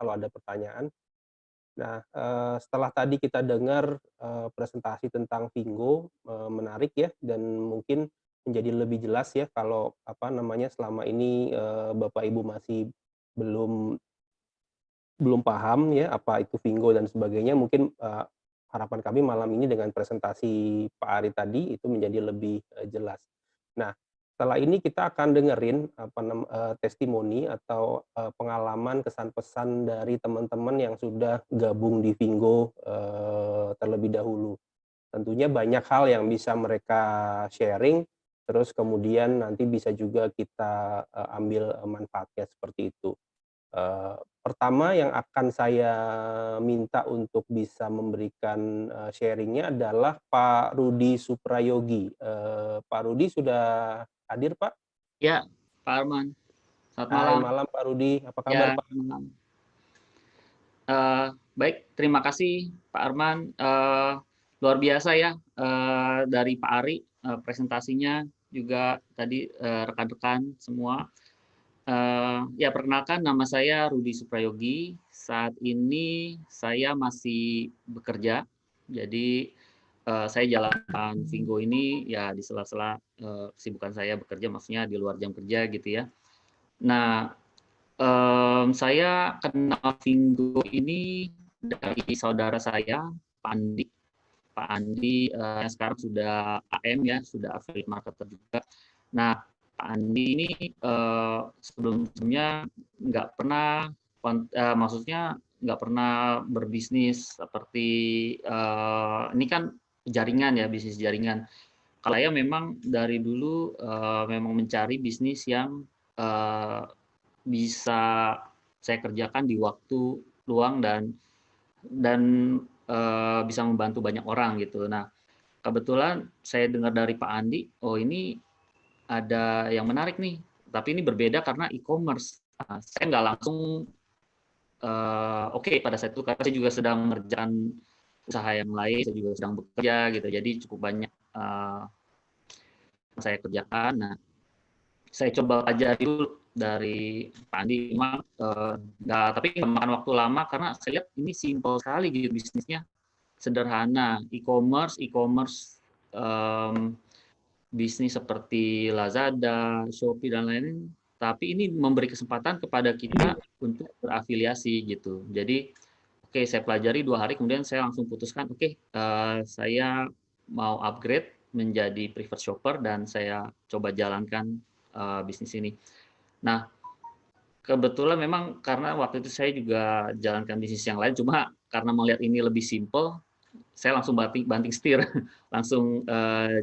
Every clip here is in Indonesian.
kalau ada pertanyaan. Nah, setelah tadi kita dengar, presentasi tentang Vingo, menarik ya dan mungkin menjadi lebih jelas ya kalau, apa namanya, selama ini, Bapak Ibu masih belum belum paham ya, apa itu Vingo dan sebagainya. Mungkin, harapan kami malam ini dengan presentasi Pak Ari tadi itu menjadi lebih, jelas. Nah, setelah ini kita akan dengerin testimoni atau, pengalaman kesan pesan dari teman-teman yang sudah gabung di Vingo, terlebih dahulu. Tentunya banyak hal yang bisa mereka sharing, terus kemudian nanti bisa juga kita, ambil, manfaatnya seperti itu. Pertama yang akan saya minta untuk bisa memberikan, sharing-nya adalah Pak Rudi Suprayogi. Pak Rudi sudah hadir, Pak? Ya, Pak Arman. Selamat Hai, malam. malam Pak Rudi, apa kabar, Ya, Pak? malam. Baik, terima kasih Pak Arman. Luar biasa ya dari Pak Ari presentasinya juga tadi rekan-rekan semua. Ya, perkenalkan nama saya Rudi Suprayogi. Saat ini saya masih bekerja. Jadi saya jalankan Vingo ini ya di sela-sela kesibukan saya bekerja, maksudnya di luar jam kerja gitu ya. Nah, saya kenal Vingo ini dari saudara saya, Pak Andi. Pak Andi yang sekarang sudah AM ya, sudah affiliate marketer juga. Nah, Pak Andi ini sebelumnya nggak pernah, maksudnya nggak pernah berbisnis seperti ini kan jaringan ya, bisnis jaringan. Kalau saya memang dari dulu memang mencari bisnis yang eh, bisa saya kerjakan di waktu luang dan bisa membantu banyak orang gitu. Nah, kebetulan saya dengar dari Pak Andi, oh ini ada yang menarik nih, tapi ini berbeda karena e-commerce. Nah, saya nggak langsung oke pada saat itu karena saya juga sedang mengerjakan usaha yang lain, saya juga sedang bekerja gitu, jadi cukup banyak yang saya kerjakan. Nah, saya coba pelajari dulu dari Pak Andi, memang nggak, tapi nggak makan waktu lama karena saya lihat ini simpel sekali gitu bisnisnya, sederhana, e-commerce bisnis seperti Lazada, Shopee dan lain-lain, tapi ini memberi kesempatan kepada kita untuk berafiliasi gitu. Jadi oke, saya pelajari 2 hari, kemudian saya langsung putuskan, oke, saya mau upgrade menjadi preferred shopper dan saya coba jalankan bisnis ini. Nah, kebetulan memang karena waktu itu saya juga jalankan bisnis yang lain, cuma karena melihat ini lebih simple, saya langsung banting setir, langsung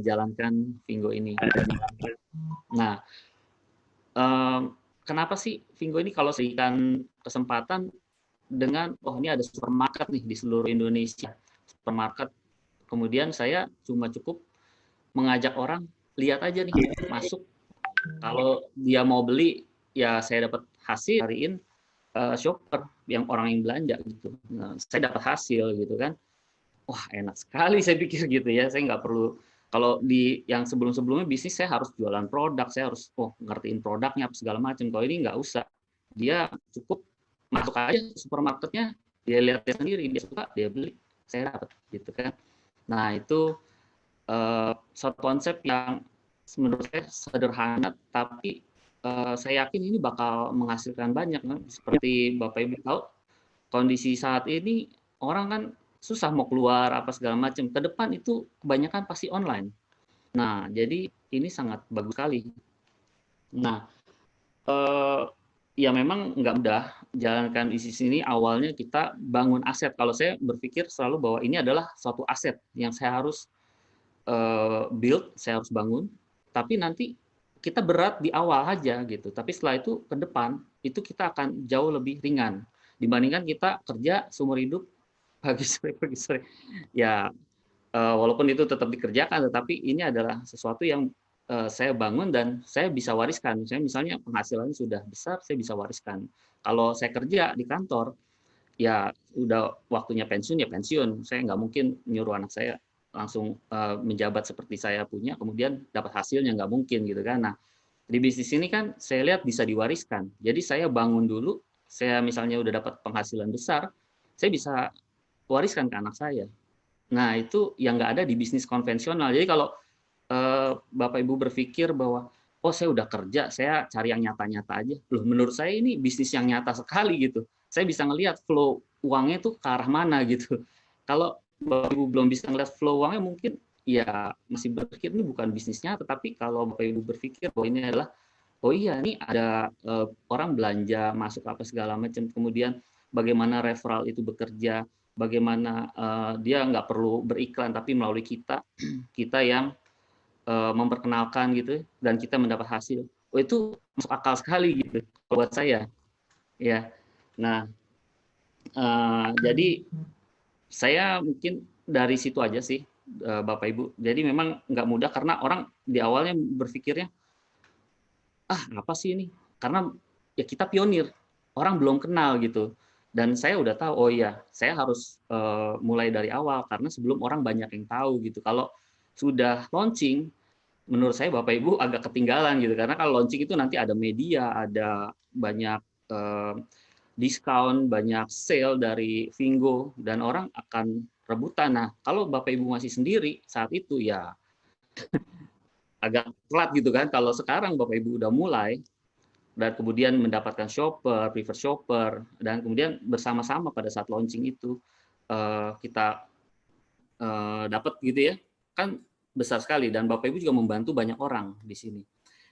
jalankan Vingo ini. Nah, kenapa sih Vingo ini kalau berikan kesempatan dengan, oh ini ada supermarket nih di seluruh Indonesia, supermarket. Kemudian saya cuma cukup mengajak orang, lihat aja nih, masuk. Kalau dia mau beli, ya saya dapat hasil, cariin shopper yang orang yang belanja gitu. Nah, saya dapat hasil gitu kan. Wah, enak sekali saya pikir gitu ya. Saya nggak perlu, kalau di yang sebelum-sebelumnya bisnis saya harus jualan produk, saya harus ngertiin produknya apa segala macam. Kalau ini nggak usah. Dia cukup masuk aja supermarketnya, dia lihat sendiri, dia suka, dia beli, saya dapat gitu kan. Nah, itu satu konsep yang menurut saya sederhana, tapi saya yakin ini bakal menghasilkan banyak kan. Seperti Bapak Ibu tahu, kondisi saat ini orang kan susah mau keluar apa segala macam. Ke depan itu kebanyakan pasti online. Nah, jadi ini sangat bagus sekali. Nah, ya memang nggak mudah jalankan bisnis ini. Awalnya kita bangun aset. Kalau saya berpikir selalu bahwa ini adalah suatu aset yang saya harus build, saya harus bangun. Tapi nanti kita berat di awal aja gitu. Tapi setelah itu ke depan itu kita akan jauh lebih ringan dibandingkan kita kerja seumur hidup pagi sore. Ya walaupun itu tetap dikerjakan, tetapi ini adalah sesuatu yang saya bangun dan saya bisa wariskan. Saya misalnya penghasilannya sudah besar, saya bisa wariskan. Kalau saya kerja di kantor, ya udah waktunya pensiun ya pensiun. Saya nggak mungkin nyuruh anak saya langsung menjabat seperti saya punya, kemudian dapat hasilnya, nggak mungkin gitu kan. Nah, di bisnis ini kan saya lihat bisa diwariskan. Jadi saya bangun dulu, saya misalnya udah dapat penghasilan besar, saya bisa wariskan ke anak saya. Nah, itu yang nggak ada di bisnis konvensional. Jadi kalau Bapak Ibu berpikir bahwa, oh saya udah kerja, saya cari yang nyata-nyata aja. Loh, menurut saya ini bisnis yang nyata sekali gitu. Saya bisa ngelihat flow uangnya tuh ke arah mana gitu. Kalau Bapak Ibu belum bisa ngelihat flow uangnya, mungkin ya masih berpikir ini bukan bisnisnya, tetapi kalau Bapak Ibu berpikir bahwa ini adalah, oh iya ini ada orang belanja masuk apa segala macam, kemudian bagaimana referral itu bekerja, bagaimana dia nggak perlu beriklan tapi melalui kita, kita yang memperkenalkan gitu dan kita mendapat hasil. Oh itu masuk akal sekali gitu buat saya. Ya. Nah, jadi saya mungkin dari situ aja sih Bapak Ibu. Jadi memang nggak mudah karena orang di awalnya berpikirnya, ah apa sih ini? Karena ya kita pionir, orang belum kenal gitu. Dan saya udah tahu, oh iya, saya harus mulai dari awal karena sebelum orang banyak yang tahu gitu. Kalau sudah launching, menurut saya Bapak Ibu agak ketinggalan gitu karena kalau launching itu nanti ada media, ada banyak diskon, banyak sale dari Vingo dan orang akan rebutan. Nah, kalau Bapak Ibu masih sendiri saat itu ya agak telat gitu kan. Kalau sekarang Bapak Ibu udah mulai dan kemudian mendapatkan shopper, preferred shopper dan kemudian bersama-sama pada saat launching itu kita dapat gitu ya. Kan besar sekali dan Bapak Ibu juga membantu banyak orang di sini.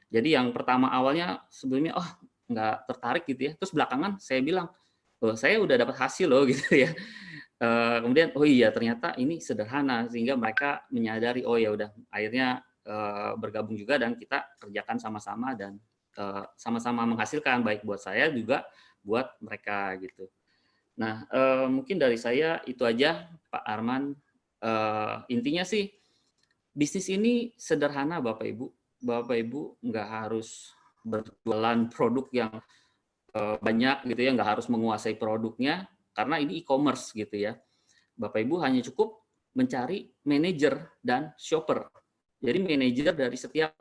Jadi yang pertama awalnya sebelumnya oh nggak tertarik gitu ya, terus belakangan saya bilang, oh saya udah dapat hasil loh gitu ya. Kemudian oh iya ternyata ini sederhana sehingga mereka menyadari oh ya udah akhirnya bergabung juga dan kita kerjakan sama-sama dan sama-sama menghasilkan baik buat saya juga buat mereka gitu. Nah mungkin dari saya itu aja Pak Arman. Intinya sih bisnis ini sederhana Bapak Ibu. Bapak Ibu nggak harus berjualan produk yang banyak gitu ya, nggak harus menguasai produknya karena ini e-commerce gitu ya. Bapak Ibu hanya cukup mencari manajer dan shopper. Jadi manajer dari setiap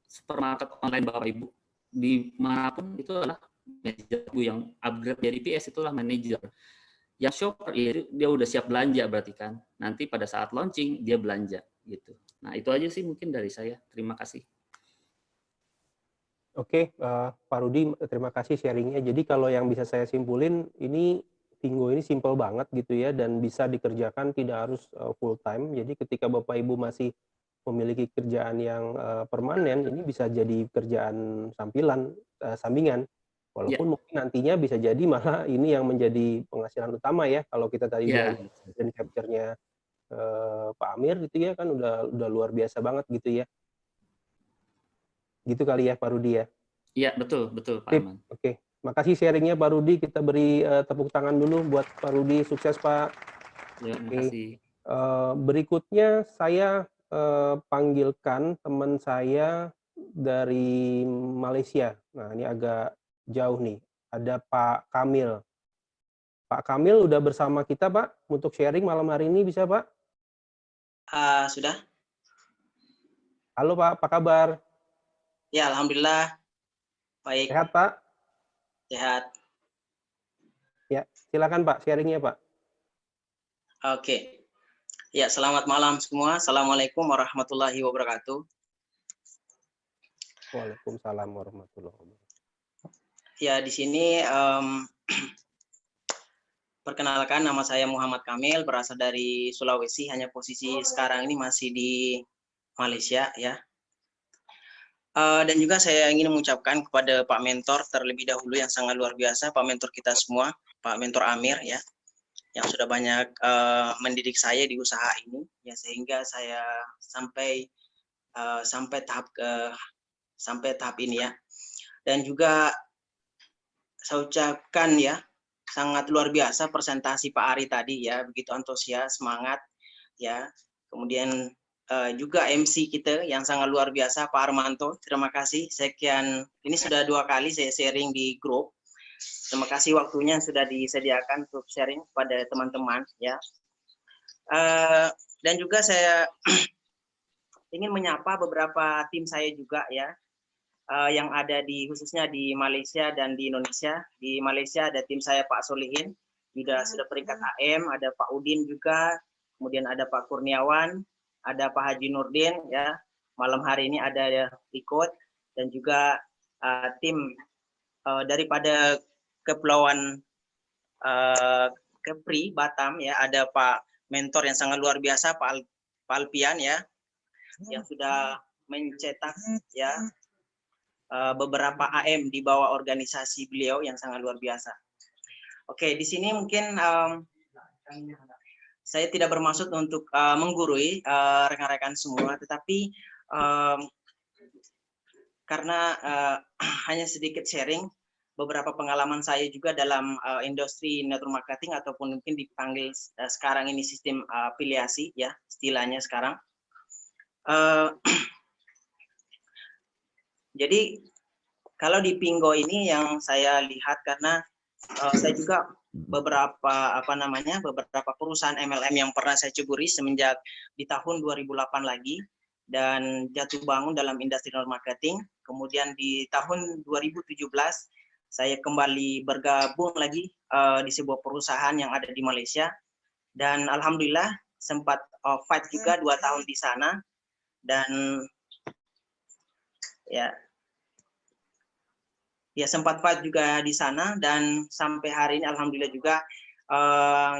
supermarket online Bapak Ibu dimanapun itu adalah manajer Ibu yang upgrade jadi PS itulah manajer. Yang shopper ya dia udah siap belanja berarti kan. Nanti pada saat launching dia belanja gitu. Nah itu aja sih mungkin dari saya. Terima kasih. Oke, Pak Rudi, terima kasih sharing-nya. Jadi kalau yang bisa saya simpulin, ini Vingo ini simpel banget gitu ya, dan bisa dikerjakan tidak harus full time. Jadi ketika Bapak Ibu masih memiliki kerjaan yang permanen, ini bisa jadi kerjaan sambilan, sampingan. Ya, Walaupun mungkin nantinya bisa jadi malah ini yang menjadi penghasilan utama ya, kalau kita tadi udah ya, lihat dan capture-nya Pak Amir gitu ya, kan udah luar biasa banget gitu ya. Gitu kali ya Pak Rudi ya? ya betul, betul Pak Sip, Arman. oke. Makasih sharing-nya Pak Rudi, kita beri tepuk tangan dulu buat Pak Rudi, sukses Pak. Ya, Oke, makasih. berikutnya saya panggilkan teman saya dari Malaysia. Nah, ini agak jauh nih, ada Pak Kamil. Pak Kamil udah bersama kita Pak, untuk sharing malam hari ini bisa Pak? Sudah? Halo Pak, apa kabar? Ya, alhamdulillah baik, Sehat Pak? sehat. Ya, silakan Pak, sharing-nya Pak. Oke. Ya, selamat malam semua. Assalamualaikum warahmatullahi wabarakatuh. Waalaikumsalam warahmatullahi wabarakatuh. Ya, di sini perkenalkan nama saya Muhammad Kamil, berasal dari Sulawesi, hanya posisi sekarang ini masih di Malaysia ya. Dan juga saya ingin mengucapkan kepada Pak Mentor terlebih dahulu yang sangat luar biasa, Pak Mentor kita semua, Pak Mentor Amir ya, yang sudah banyak mendidik saya di usaha ini ya, sehingga saya sampai tahap ini ya. Dan juga saya ucapkan ya, sangat luar biasa presentasi Pak Ari tadi ya, begitu antusias, semangat ya. Kemudian juga MC kita yang sangat luar biasa Pak Armanto, terima kasih. Sekian, ini sudah 2 kali saya sharing di grup. Terima kasih waktunya sudah disediakan untuk sharing pada teman-teman ya. Dan juga saya ingin menyapa beberapa tim saya juga ya. yang ada khususnya di Malaysia dan di Indonesia. Di Malaysia ada tim saya Pak Solihin, juga sudah peringkat AM, ada Pak Udin juga, kemudian ada Pak Kurniawan, ada Pak Haji Nurdin, ya. Malam hari ini ada ikut, dan juga tim daripada Kepulauan Kepri Batam, ya, ada Pak mentor yang sangat luar biasa, Pak Alpian, ya, yang sudah mencetak ya beberapa AM di bawah organisasi beliau yang sangat luar biasa. Oke, di sini mungkin saya tidak bermaksud untuk menggurui rekan-rekan semua, tetapi karena hanya sedikit sharing beberapa pengalaman saya juga dalam industri network marketing, ataupun mungkin dipanggil sekarang ini sistem afiliasi, ya, istilahnya sekarang. Jadi kalau di Pinggo ini yang saya lihat, karena saya juga beberapa beberapa perusahaan MLM yang pernah saya ceburi semenjak di tahun 2008 lagi, dan jatuh bangun dalam industri network marketing. Kemudian di tahun 2017 saya kembali bergabung lagi di sebuah perusahaan yang ada di Malaysia, dan alhamdulillah sempat fight juga 2 tahun di sana, dan ya sempat fight juga di sana, dan sampai hari ini alhamdulillah juga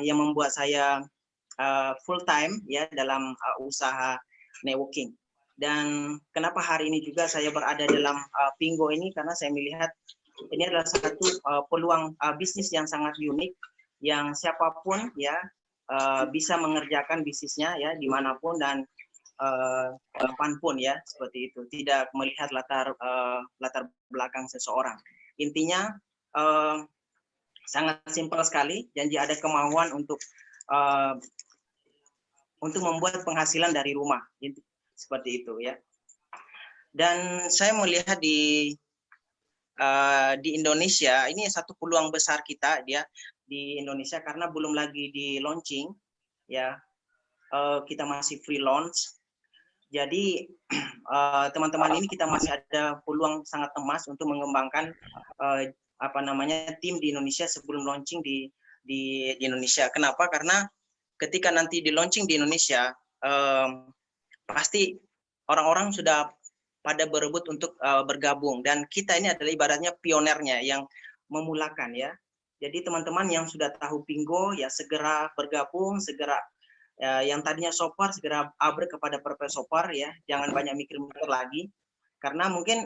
yang membuat saya full time, ya, dalam usaha networking. Dan kenapa hari ini juga saya berada dalam Pinggo ini, karena saya melihat ini adalah satu peluang bisnis yang sangat unik, yang siapapun, ya, bisa mengerjakan bisnisnya, ya, dimanapun dan kapanpun, ya, seperti itu, tidak melihat latar belakang seseorang. Intinya sangat simpel sekali, janji ada kemauan untuk membuat penghasilan dari rumah, seperti itu, ya. Dan saya melihat di Indonesia ini satu peluang besar kita, dia di Indonesia, karena belum lagi di launching, ya, kita masih free launch. Jadi teman-teman ini kita masih ada peluang sangat emas untuk mengembangkan tim di Indonesia sebelum launching di Indonesia. Kenapa? Karena ketika nanti di launching di Indonesia, pasti orang-orang sudah pada berebut untuk bergabung, dan kita ini adalah ibaratnya pionernya yang memulakan, ya. Jadi teman-teman yang sudah tahu Pinggo, ya, segera bergabung, segera yang tadinya sopar segera upgrade kepada purpose sopar, ya, jangan banyak mikir-mikir lagi, karena mungkin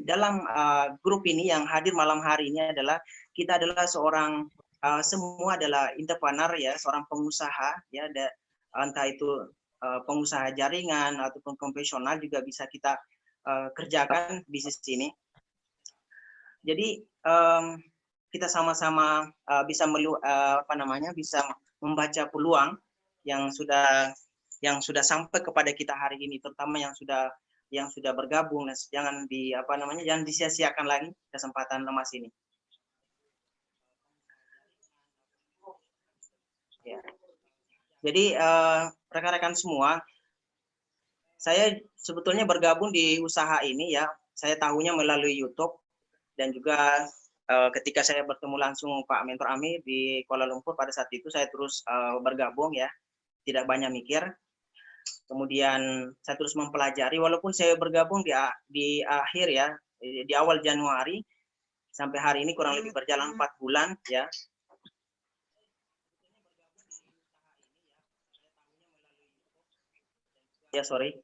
dalam grup ini yang hadir malam hari ini adalah kita adalah semua adalah entrepreneur, ya, seorang pengusaha, ya, entah itu pengusaha jaringan ataupun konvensional juga bisa kita kerjakan bisnis ini. Jadi kita sama-sama bisa bisa membaca peluang yang sudah sampai kepada kita hari ini, terutama yang sudah bergabung, dan jangan jangan disia-siakan lagi kesempatan emas ini. Ya. Jadi rekan-rekan semua, saya sebetulnya bergabung di usaha ini, ya, saya tahunya melalui YouTube, dan juga ketika saya bertemu langsung Pak Mentor Ami di Kuala Lumpur pada saat itu, saya terus bergabung, ya, tidak banyak mikir. Kemudian saya terus mempelajari, walaupun saya bergabung di akhir, ya, di awal Januari, sampai hari ini kurang lebih berjalan 4 bulan, ya. Ya, sorry.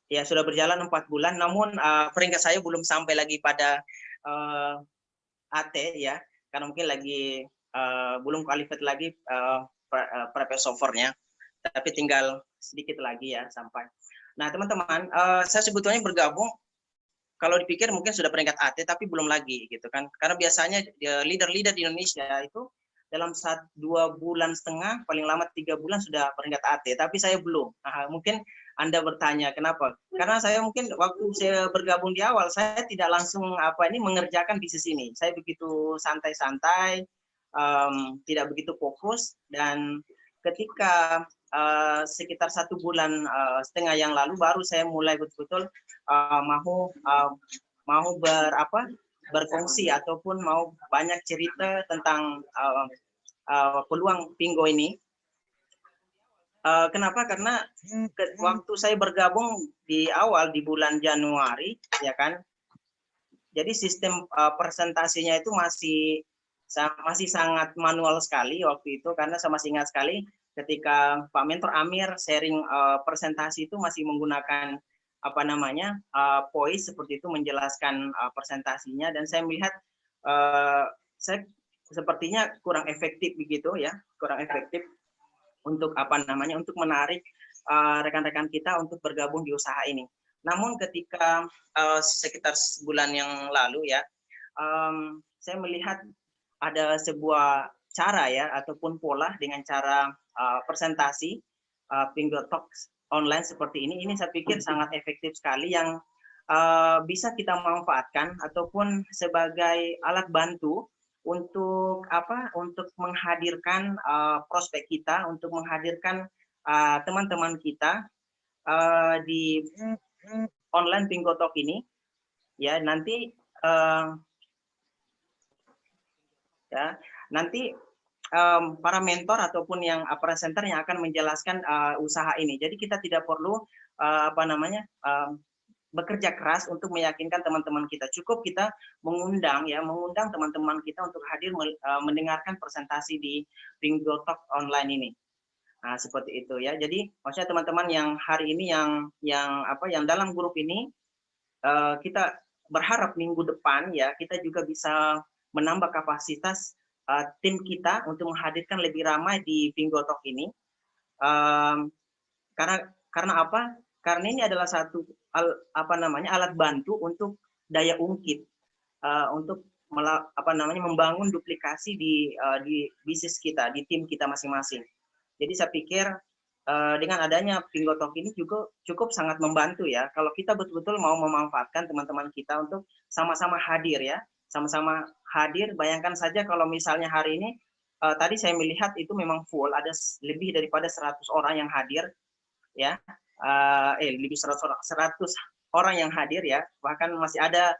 Ya, sudah berjalan 4 bulan, namun peringkat saya belum sampai lagi pada AT, ya, karena mungkin lagi belum qualified lagi prepare software-nya, tapi tinggal sedikit lagi, ya, sampai. Nah, teman-teman, saya sebetulnya bergabung, kalau dipikir mungkin sudah peringkat AT, tapi belum lagi, gitu kan, karena biasanya leader-leader di Indonesia itu dalam 2,5 bulan, paling lama 3 bulan sudah peringkat AT, tapi saya belum. Nah, mungkin Anda bertanya kenapa? Karena saya mungkin waktu saya bergabung di awal, saya tidak langsung mengerjakan bisnis ini. Saya begitu santai-santai, tidak begitu fokus, dan ketika sekitar 1,5 bulan yang lalu baru saya mulai betul-betul mau berfungsi ataupun mau banyak cerita tentang peluang Pinggo ini. Kenapa? Karena waktu saya bergabung di awal di bulan Januari, ya kan. Jadi sistem presentasinya itu masih sangat manual sekali waktu itu, karena saya masih ingat sekali ketika Pak Mentor Amir sharing presentasi itu masih menggunakan voice seperti itu menjelaskan presentasinya, dan saya melihat saya sepertinya kurang efektif begitu ya, kurang efektif untuk untuk menarik rekan-rekan kita untuk bergabung di usaha ini. Namun ketika sekitar sebulan yang lalu ya, saya melihat ada sebuah cara ya ataupun pola dengan cara presentasi Pinggo Talks online seperti ini. Ini saya pikir sangat efektif sekali yang bisa kita manfaatkan ataupun sebagai alat bantu untuk untuk menghadirkan prospek kita, untuk menghadirkan teman-teman kita di online Pinggo Talk ini ya. Nanti para mentor ataupun yang presenter yang akan menjelaskan usaha ini. Jadi kita tidak perlu bekerja keras untuk meyakinkan teman-teman kita. Cukup kita mengundang teman-teman kita untuk hadir mendengarkan presentasi di Pinggo Talk online ini. Nah, seperti itu ya. Jadi maksudnya teman-teman yang hari ini yang dalam grup ini, kita berharap minggu depan ya kita juga bisa menambah kapasitas tim kita untuk menghadirkan lebih ramai di Pinggo Talk ini. Karena apa? Karena ini adalah satu alat bantu untuk daya ungkit, untuk membangun duplikasi di bisnis kita, di tim kita masing-masing. Jadi saya pikir dengan adanya Pinggo Talk ini juga cukup sangat membantu ya, kalau kita betul-betul mau memanfaatkan teman-teman kita untuk sama-sama hadir ya, sama-sama hadir. Bayangkan saja kalau misalnya hari ini tadi saya melihat itu memang full, ada lebih daripada 100 orang yang hadir ya. Lebih 100 orang yang hadir ya, bahkan masih ada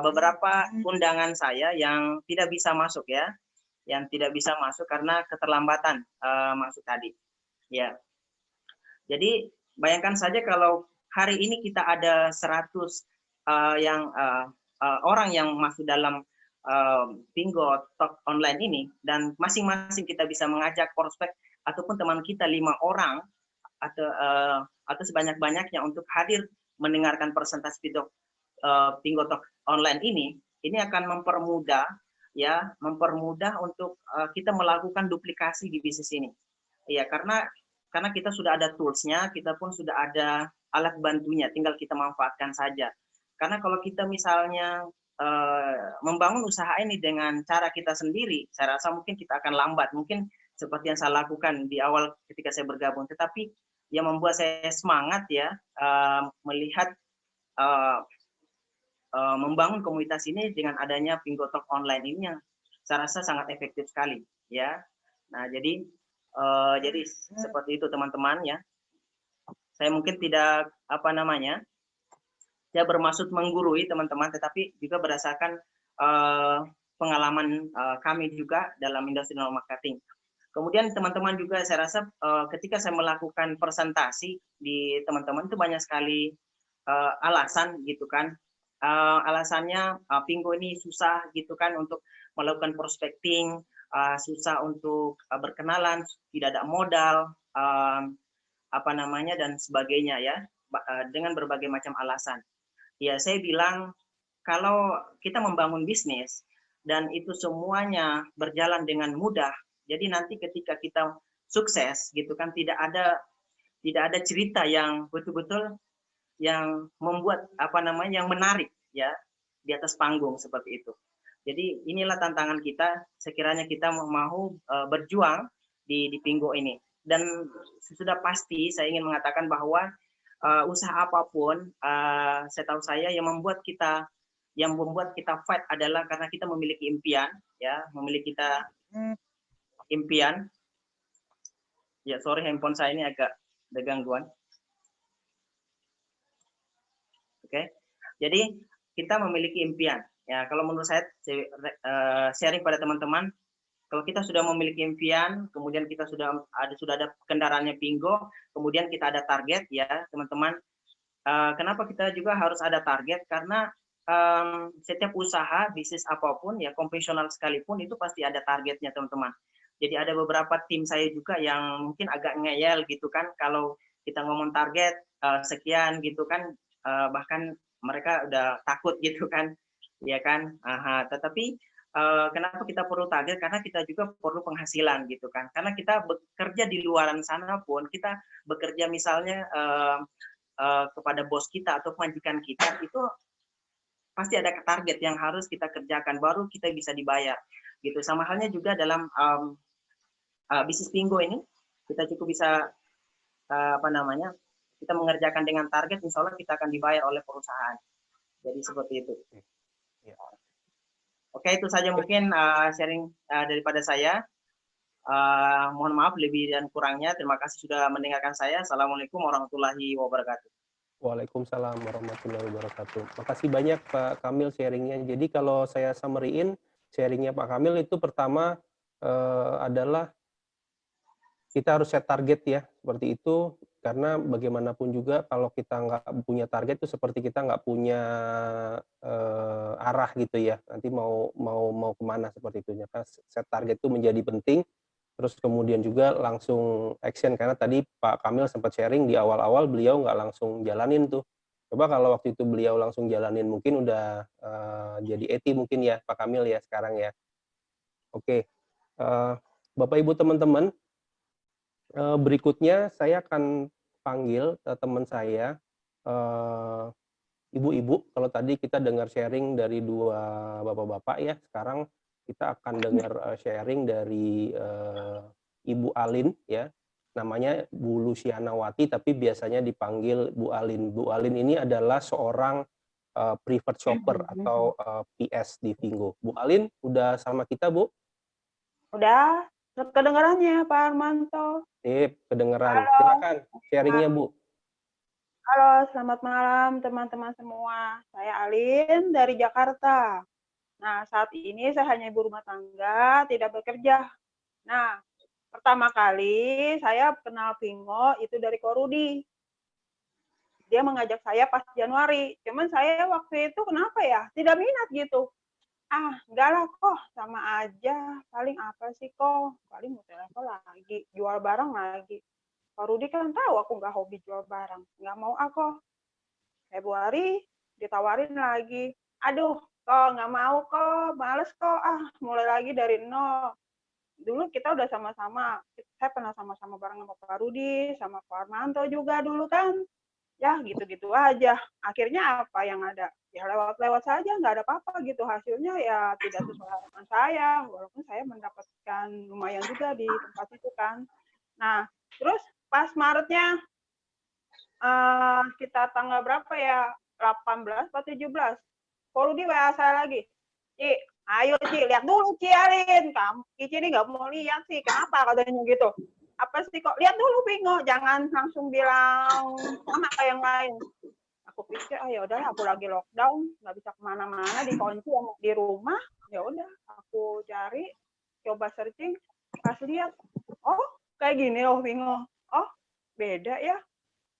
beberapa undangan saya yang tidak bisa masuk ya, karena keterlambatan masuk tadi ya. Jadi bayangkan saja kalau hari ini kita ada 100 orang yang masuk dalam Pinggo Talk online ini, dan masing-masing kita bisa mengajak prospek ataupun teman kita 5 orang atau sebanyak-banyaknya untuk hadir mendengarkan presentasi Pinggo Talk online ini akan mempermudah untuk kita melakukan duplikasi di bisnis ini. Ya, karena kita sudah ada tools-nya, kita pun sudah ada alat bantunya, tinggal kita manfaatkan saja. Karena kalau kita misalnya membangun usaha ini dengan cara kita sendiri, saya rasa mungkin kita akan lambat, mungkin seperti yang saya lakukan di awal ketika saya bergabung. Tetapi yang membuat saya semangat ya, melihat membangun komunitas ini dengan adanya Pinggo Talk online ini yang saya rasa sangat efektif sekali ya. Nah, jadi seperti itu teman-teman ya. Saya mungkin tidak saya bermaksud menggurui teman-teman, tetapi juga berdasarkan pengalaman kami juga dalam industri marketing. Kemudian teman-teman juga saya rasa ketika saya melakukan presentasi di teman-teman itu banyak sekali alasan gitu kan. Alasannya Pinggo ini susah gitu kan untuk melakukan prospecting, susah untuk berkenalan, tidak ada modal, dan sebagainya ya, dengan berbagai macam alasan. Ya, saya bilang kalau kita membangun bisnis dan itu semuanya berjalan dengan mudah, jadi nanti ketika kita sukses gitu kan, tidak ada cerita yang betul-betul yang membuat yang menarik ya di atas panggung seperti itu. Jadi inilah tantangan kita sekiranya kita mau berjuang di Pinggo ini. Dan sudah pasti saya ingin mengatakan bahwa usaha apapun, setahu saya yang membuat kita fight adalah karena kita memiliki impian ya, Ya, sorry handphone saya ini agak ada gangguan. Oke. Jadi kita memiliki impian. Ya, kalau menurut saya sharing pada teman-teman, kalau kita sudah memiliki impian, kemudian kita sudah ada kendaraannya Pingo, kemudian kita ada target ya, teman-teman. Kenapa kita juga harus ada target? Karena setiap usaha, bisnis apapun ya, konvensional sekalipun itu pasti ada targetnya, teman-teman. Jadi ada beberapa tim saya juga yang mungkin agak ngeyel gitu kan, kalau kita ngomong target sekian gitu kan, bahkan mereka udah takut gitu kan, ya kan. Tetapi kenapa kita perlu target? Karena kita juga perlu penghasilan gitu kan. Karena kita bekerja di luaran sana pun, kita bekerja misalnya kepada bos kita atau majikan kita, itu pasti ada target yang harus kita kerjakan, baru kita bisa dibayar gitu. Sama halnya juga dalam bisnis Pingo ini, kita cukup bisa kita mengerjakan dengan target, insya Allah kita akan dibayar oleh perusahaan. Jadi seperti itu. Oke, itu saja mungkin sharing daripada saya. Mohon maaf lebih dan kurangnya. Terima kasih sudah mendengarkan saya. Assalamualaikum warahmatullahi wabarakatuh. Waalaikumsalam warahmatullahi wabarakatuh. Makasih banyak Pak Kamil sharingnya. Jadi kalau saya summary-in sharingnya Pak Kamil itu pertama adalah kita harus set target ya, seperti itu, karena bagaimanapun juga kalau kita nggak punya target itu seperti kita nggak punya arah gitu ya, nanti mau kemana seperti itu. Maka set target itu menjadi penting, terus kemudian juga langsung action, karena tadi Pak Kamil sempat sharing di awal-awal beliau nggak langsung jalanin tuh. Coba kalau waktu itu beliau langsung jalanin mungkin udah jadi ET mungkin ya Pak Kamil ya sekarang ya. Oke, Bapak Ibu teman-teman, berikutnya saya akan panggil teman saya, ibu-ibu. Kalau tadi kita dengar sharing dari dua bapak-bapak ya, sekarang kita akan dengar sharing dari Ibu Alin ya, namanya Bu Lucianawati, tapi biasanya dipanggil Bu Alin. Bu Alin ini adalah seorang private shopper atau PS di Pingo. Bu Alin, udah sama kita Bu? Udah, kedengarannya Pak Armanto. Sip, kedengeran. Halo. Silakan sharingnya Bu. Halo, selamat malam teman-teman semua. Saya Alin dari Jakarta. Nah, saat ini saya hanya ibu rumah tangga, tidak bekerja. Nah, pertama kali saya kenal Pingo itu dari Korudi. Dia mengajak saya pas Januari. Cuman saya waktu itu kenapa ya? Tidak minat gitu. Enggak lah kok, sama aja. Paling apa sih kok? Paling mau telepon lagi, jual barang lagi. Pak Rudi kan tahu aku nggak hobi jual barang. Nggak mau aku. Februari ditawarin lagi. Aduh, kok nggak mau kok, males kok. Mulai lagi dari nol. Dulu kita udah sama-sama, saya pernah sama-sama bareng sama Pak Rudi, sama Pak Armanto juga dulu kan. Ya gitu-gitu aja. Akhirnya apa yang ada? Ya lewat-lewat saja, nggak ada apa-apa gitu. Hasilnya ya tidak sesuai harapan saya, walaupun saya mendapatkan lumayan juga di tempat itu kan. Nah, terus pas Maretnya, kita tanggal berapa ya, 18 atau 17, Pak di WA saya lagi, Ci, ayo Ci, lihat dulu Ci Alin, kamu Ci ini nggak mau lihat sih, kenapa katanya gitu. Apa sih kok, lihat dulu Pingo, jangan langsung bilang sama kayak yang lain. Aku pikir ya udahlah, aku lagi lockdown, nggak bisa kemana-mana, dikunci di rumah, ya udah aku cari, coba searching, pas lihat, oh kayak gini loh Pingo, oh beda ya,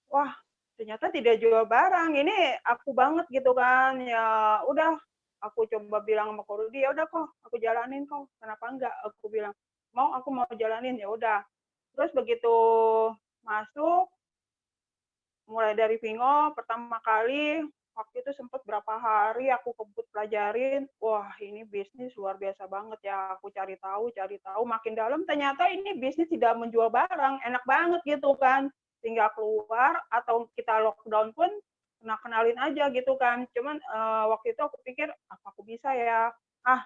wah ternyata tidak jual barang, ini aku banget gitu kan. Ya udah aku coba bilang sama Korudi, ya udah kok aku jalanin kok, kenapa enggak, aku bilang aku mau jalanin. Ya udah, terus begitu masuk, mulai dari Pingo pertama kali, waktu itu sempat berapa hari aku kebut pelajarin, wah ini bisnis luar biasa banget ya. Aku cari tahu, makin dalam ternyata ini bisnis tidak menjual barang, enak banget gitu kan. Tinggal keluar atau kita lockdown pun kenalin aja gitu kan. Cuman waktu itu aku pikir apa aku bisa ya.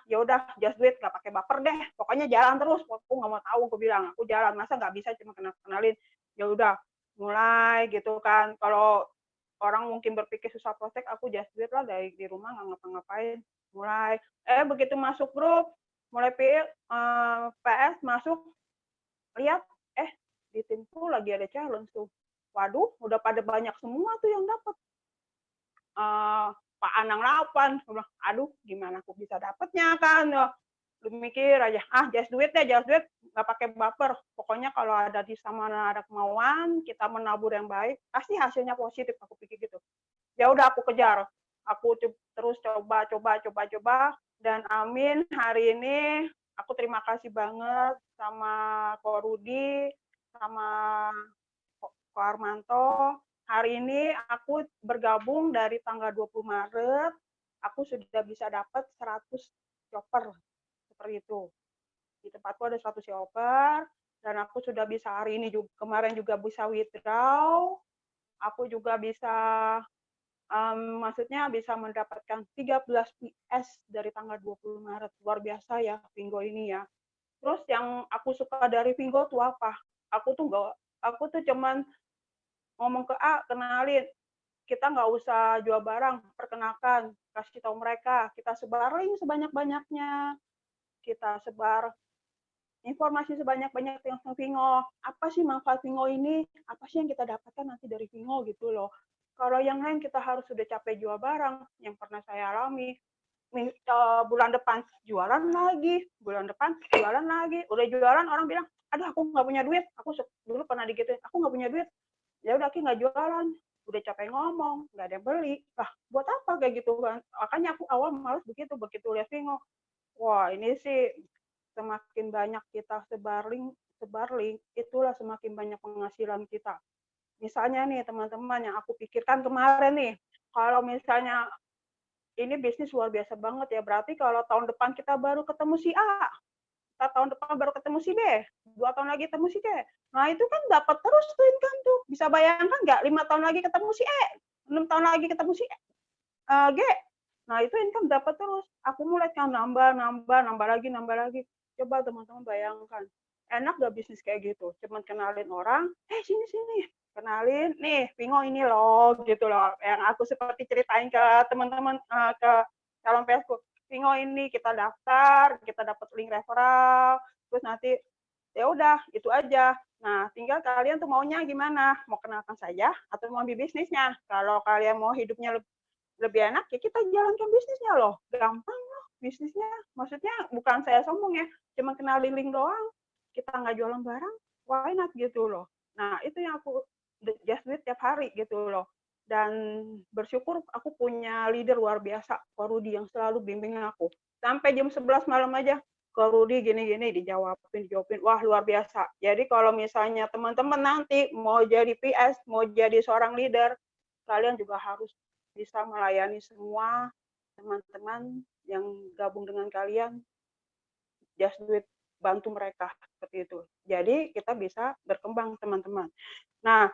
Ya udah, just do it, nggak pakai baper deh. Pokoknya jalan terus. Aku nggak mau tahu, aku bilang aku jalan, masa nggak bisa cuma kenalin. Ya udah, mulai gitu kan. Kalau orang mungkin berpikir susah prospek, aku just do it lah, dari di rumah nggak ngapa-ngapain. Mulai begitu masuk grup, mulai PS masuk, lihat di tim tuh lagi ada challenge tuh. Waduh, udah pada banyak semua tuh yang dapat. Pak Anang 8, aduh gimana aku bisa dapatnya kan. Lu mikir aja, just do it deh, just do it, nggak pakai baper. Pokoknya kalau ada di sama ada kemauan, kita menabur yang baik, pasti hasilnya positif, aku pikir gitu. Ya udah aku kejar, aku terus coba, dan amin hari ini aku terima kasih banget sama Ko Rudi, sama Ko Armanto. Hari ini aku bergabung dari tanggal 20 Maret, aku sudah bisa dapat 100 chopper. Seperti itu. Di tempatku ada 100 shopper, dan aku sudah bisa hari ini juga, kemarin juga bisa withdraw, aku juga bisa, maksudnya bisa mendapatkan 13 PS dari tanggal 20 Maret. Luar biasa ya Vingo ini ya. Terus yang aku suka dari Vingo tuh apa? Aku tuh cuman ngomong ke A, kenalin, kita nggak usah jual barang, perkenalkan, kasih tahu mereka, kita sebar link sebanyak-banyaknya, kita sebar informasi sebanyak-banyak tentang Vingo. Apa sih manfaat Vingo ini? Apa sih yang kita dapatkan nanti dari Vingo gitu loh. Kalau yang lain kita harus sudah capek jual barang, yang pernah saya alami. Bulan depan jualan lagi, udah jualan orang bilang, aduh aku nggak punya duit, aku dulu pernah digituin, aku nggak punya duit, ya udah nggak jualan, udah capek ngomong, nggak ada yang beli, lah buat apa kayak gitu kan. Makanya aku awal males begitu lihat Vingo, wah ini sih semakin banyak kita sebar link, itulah semakin banyak penghasilan kita. Misalnya nih teman-teman yang aku pikirkan kemarin nih, kalau misalnya ini bisnis luar biasa banget ya, berarti kalau tahun depan kita baru ketemu si A, kita tahun depan baru ketemu si B, 2 tahun lagi ketemu si C. Nah itu kan dapat terus tuh income tuh. Bisa bayangkan nggak 5 tahun lagi ketemu si E, 6 tahun lagi ketemu si G. Nah itu income dapat terus. Akumulasi kan nambah lagi. Coba teman-teman bayangkan, enak gak bisnis kayak gitu? Cuman kenalin orang, sini, kenalin, nih Vingo ini loh, gitu loh. Yang aku seperti ceritain ke teman-teman, ke calon pesku, Vingo ini kita daftar, kita dapat link referral, terus nanti ya udah itu aja. Nah tinggal kalian tuh maunya gimana? Mau kenalkan saja atau mau ambil bisnisnya? Kalau kalian mau hidupnya lebih enak ya kita jalankan bisnisnya loh, gampang loh bisnisnya. Maksudnya bukan saya sombong ya, cuma kenalin link doang, kita nggak jualan barang, why not gitu loh. Nah itu yang aku just do it tiap hari gitu loh. Dan bersyukur aku punya leader luar biasa, Ko Rudi, yang selalu bimbing aku. Sampai jam 11 malam aja, Ko Rudi gini-gini dijawabin, wah luar biasa. Jadi kalau misalnya teman-teman nanti mau jadi PS, mau jadi seorang leader, kalian juga harus bisa melayani semua teman-teman yang gabung dengan kalian, just do it, bantu mereka seperti itu. Jadi kita bisa berkembang teman-teman. Nah,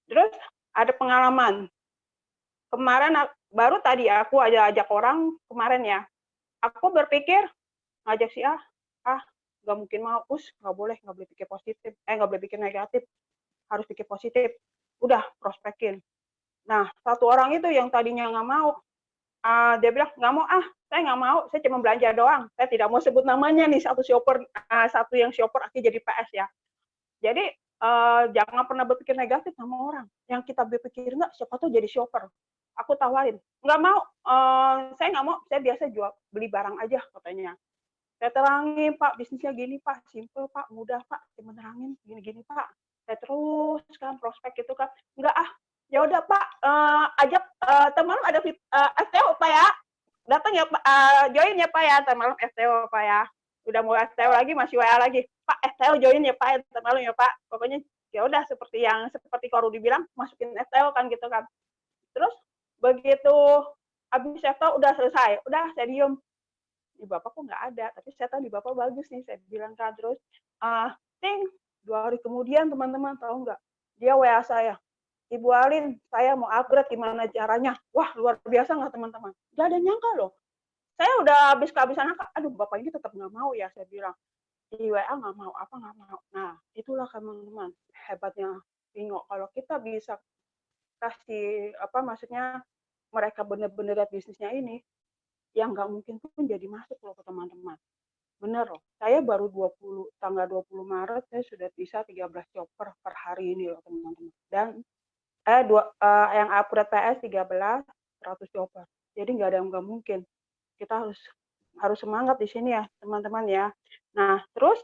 terus ada pengalaman. Kemarin baru tadi aku ajak orang kemarin ya. Aku berpikir ngajak si A, nggak mungkin mau, nggak boleh pikir positif, nggak boleh pikir negatif, harus pikir positif. Udah prospekin. Nah, satu orang itu yang tadinya nggak mau, dia bilang nggak mau, saya nggak mau, saya cuma belanja doang, saya tidak mau sebut namanya nih, satu yang shopper akhirnya jadi PS ya. Jadi jangan pernah berpikir negatif sama orang. Yang kita berpikir nggak, siapa tuh jadi shopper. Aku tawarin, nggak mau, saya nggak mau, saya biasa beli barang aja katanya. Saya terangin, Pak, bisnisnya gini, Pak, simple, Pak, mudah, Pak, saya menerangin gini-gini, Pak. Saya terus kan prospek itu kan, enggak ya udah Pak, ajak teman ada STO Pak ya, datang ya Pak, join ya Pak ya, malam STO Pak ya, udah mau STO lagi masih WA lagi, Pak STO join ya Pak, malam ya Pak, pokoknya ya udah seperti Ko Rudi bilang, masukin STO kan gitu kan. Terus begitu habis STO udah selesai, udah saya diem, di Bapak kok nggak ada, tapi saya tahu di Bapak bagus nih, saya bilang kan. Terus 2 hari kemudian teman-teman tahu nggak, dia WA saya, Ibu Alin, saya mau upgrade, gimana caranya? Wah, luar biasa nggak teman-teman? Nggak ada nyangka loh. Saya udah habis kehabisan akal, aduh Bapak ini tetap nggak mau ya, saya bilang. Di WA nggak mau, apa nggak mau. Nah, itulah teman-teman, hebatnya Vingo. Kalau kita bisa kasih, maksudnya mereka benar-benar lihat bisnisnya ini, yang nggak mungkin pun jadi masuk loh ke teman-teman. Bener loh. Saya baru tanggal 20 Maret saya sudah bisa 13 chopper per hari ini loh teman-teman. Dan yang upgrade PS 13 100 chopper. Jadi nggak ada yang nggak mungkin. Kita harus semangat di sini ya teman-teman ya. Nah terus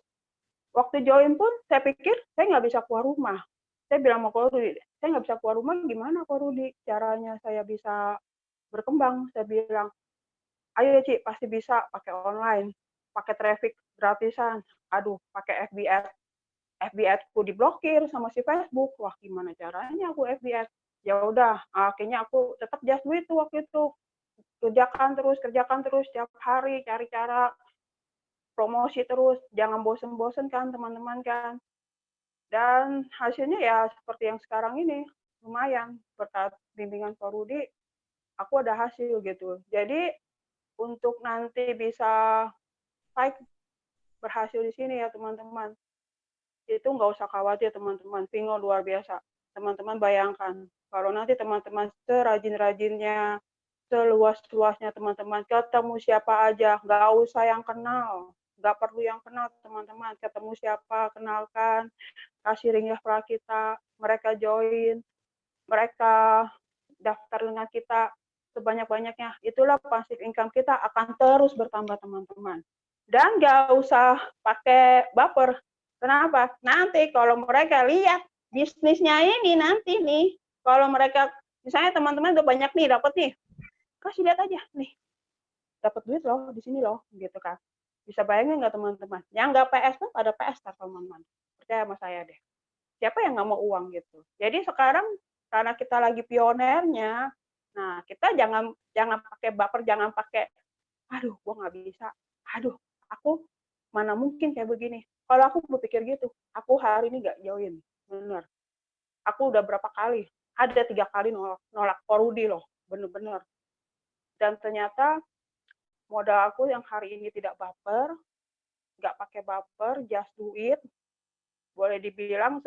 waktu join pun saya pikir saya nggak bisa keluar rumah. Saya bilang sama Ko Rudi, saya nggak bisa keluar rumah, gimana Ko Rudi caranya saya bisa berkembang? Saya bilang, ayo Ci, pasti bisa pakai online, pakai traffic gratisan. Aduh, pakai FB ku diblokir sama si Facebook. Wah, gimana caranya aku FB Ads? Ya udah, akhirnya aku tetap just do it waktu itu. Kerjakan terus tiap hari, cari cara promosi terus, jangan bosen-bosen kan teman-teman kan. Dan hasilnya ya seperti yang sekarang ini, lumayan. Berkat bimbingan Pak Rudi, aku ada hasil gitu. Jadi untuk nanti bisa baik berhasil di sini ya teman-teman, itu nggak usah khawatir teman-teman. Vingo luar biasa. Teman-teman bayangkan, kalau nanti teman-teman serajin-rajinnya, seluas-luasnya teman-teman, ketemu siapa aja, nggak usah yang kenal. Nggak perlu yang kenal teman-teman, ketemu siapa, kenalkan, kasih ringnya kita, mereka join, mereka daftar dengan kita sebanyak-banyaknya. Itulah passive income kita akan terus bertambah teman-teman. Dan nggak usah pakai baper. Kenapa? Nanti kalau mereka lihat bisnisnya ini nanti nih, kalau mereka misalnya teman-teman udah banyak nih dapat nih, kasih lihat aja nih, dapat duit loh di sini loh, gitu kan. Bisa bayangin nggak teman-teman? Yang nggak PS tuh pada PS teman-teman. Percaya sama saya deh. Siapa yang nggak mau uang gitu? Jadi sekarang karena kita lagi pionernya, nah kita jangan pakai baper, jangan pakai, aduh, gua nggak bisa, aduh, aku mana mungkin kayak begini. Kalau aku berpikir gitu, aku hari ini nggak join, bener. Aku udah berapa kali, ada 3 kali nolak Korudi loh, bener-bener. Dan ternyata modal aku yang hari ini tidak baper, nggak pakai baper, just do it. Boleh dibilang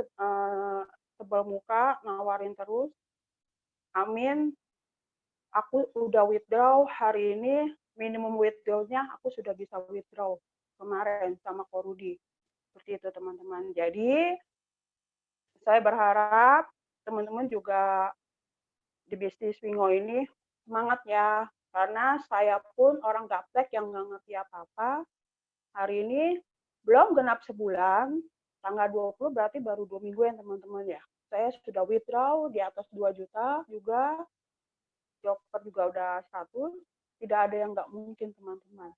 sebel muka, nawarin terus. Amin. Aku udah withdraw hari ini, minimum withdrawnya aku sudah bisa withdraw kemarin sama Korudi. Seperti itu teman-teman. Jadi saya berharap teman-teman juga di bisnis Wingo ini semangat ya. Karena saya pun orang gaptek yang nggak ngerti apa-apa. Hari ini belum genap sebulan, tanggal 20 berarti baru 2 minggu ya teman-teman ya. Saya sudah withdraw di atas 2 juta juga, joker juga udah 100, tidak ada yang nggak mungkin teman-teman.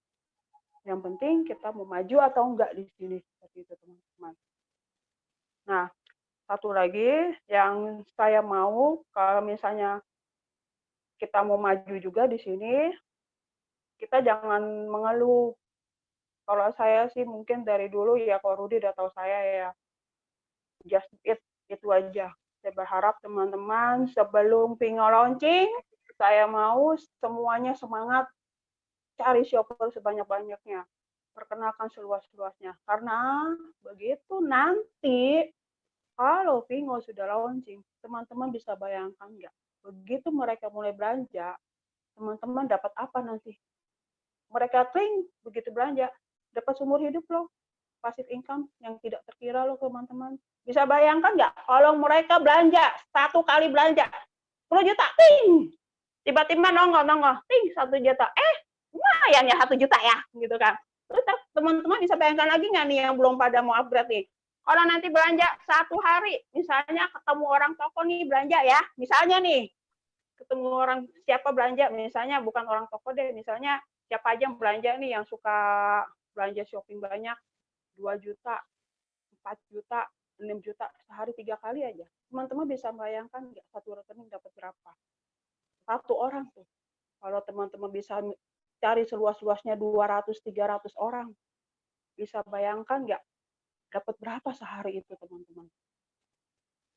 Yang penting kita mau maju atau enggak di sini, seperti itu teman-teman. Nah, satu lagi yang saya mau, kalau misalnya kita mau maju juga di sini, kita jangan mengeluh. Kalau saya sih mungkin dari dulu ya, kalau Rudi udah tahu saya ya, just itu aja. Saya berharap teman-teman sebelum Vingo launching, saya mau semuanya semangat cari shopper sebanyak-banyaknya. Perkenalkan seluas-luasnya. Karena begitu nanti kalau Vingo sudah launching, teman-teman bisa bayangkan nggak? Begitu mereka mulai belanja, teman-teman dapat apa nanti? Mereka kling, begitu belanja, dapat seumur hidup loh. Passive income yang tidak terkira loh teman-teman. Bisa bayangkan nggak kalau mereka belanja, satu kali belanja 10 juta, ting! Tiba-tiba nongol, ting 1 juta. Lumayan ya 1 juta ya, gitu kan. Terus teman-teman bisa bayangkan lagi nggak nih yang belum pada mau upgrade nih? Kalau nanti belanja satu hari, misalnya ketemu orang toko nih belanja ya, misalnya nih, ketemu orang siapa belanja, misalnya bukan orang toko deh, misalnya siapa aja yang belanja nih yang suka belanja shopping banyak, 2 juta, 4 juta, 6 juta, sehari 3 kali aja. Teman-teman bisa bayangkan nggak satu rekening dapat berapa? Satu orang tuh. Kalau teman-teman bisa cari seluas-luasnya 200-300 orang, bisa bayangkan nggak dapat berapa sehari itu teman-teman?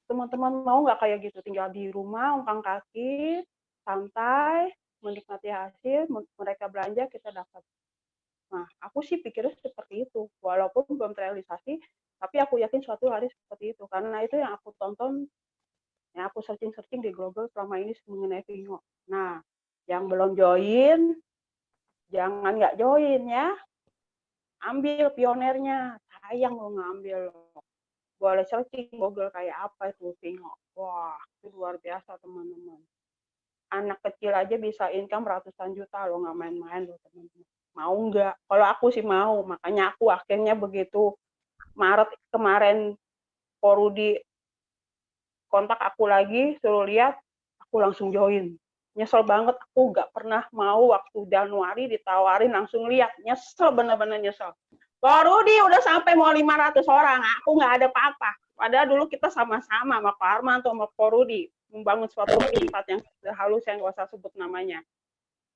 Teman-teman mau nggak kayak gitu? Tinggal di rumah, ungkang kaki, santai, menikmati hasil, mereka belanja, kita dapat. Nah, aku sih pikirnya seperti itu. Walaupun belum terrealisasi, tapi aku yakin suatu hari seperti itu. Karena itu yang aku tonton, yang aku searching-searching di Google selama ini mengenai Vingo. Nah, yang belum join, jangan nggak join ya. ambil pionernya, sayang lo ngambil. Boleh searching Google kayak apa itu Vingo. Wah, itu luar biasa teman-teman. Anak kecil aja bisa income ratusan juta lo, nggak main-main lo teman-teman. Mau nggak? Kalau aku sih mau, makanya aku akhirnya begitu Maret kemarin Porudi kontak aku lagi, suruh lihat, aku langsung join. Nyesel banget, aku nggak pernah mau waktu Januari ditawarin langsung lihat. Nyesel, bener-bener nyesel. Porudi udah sampai mau 500 orang, aku nggak ada apa-apa. Padahal dulu kita sama-sama sama Pak Armanto, sama Porudi, membangun suatu tempat yang halus yang nggak usah sebut namanya.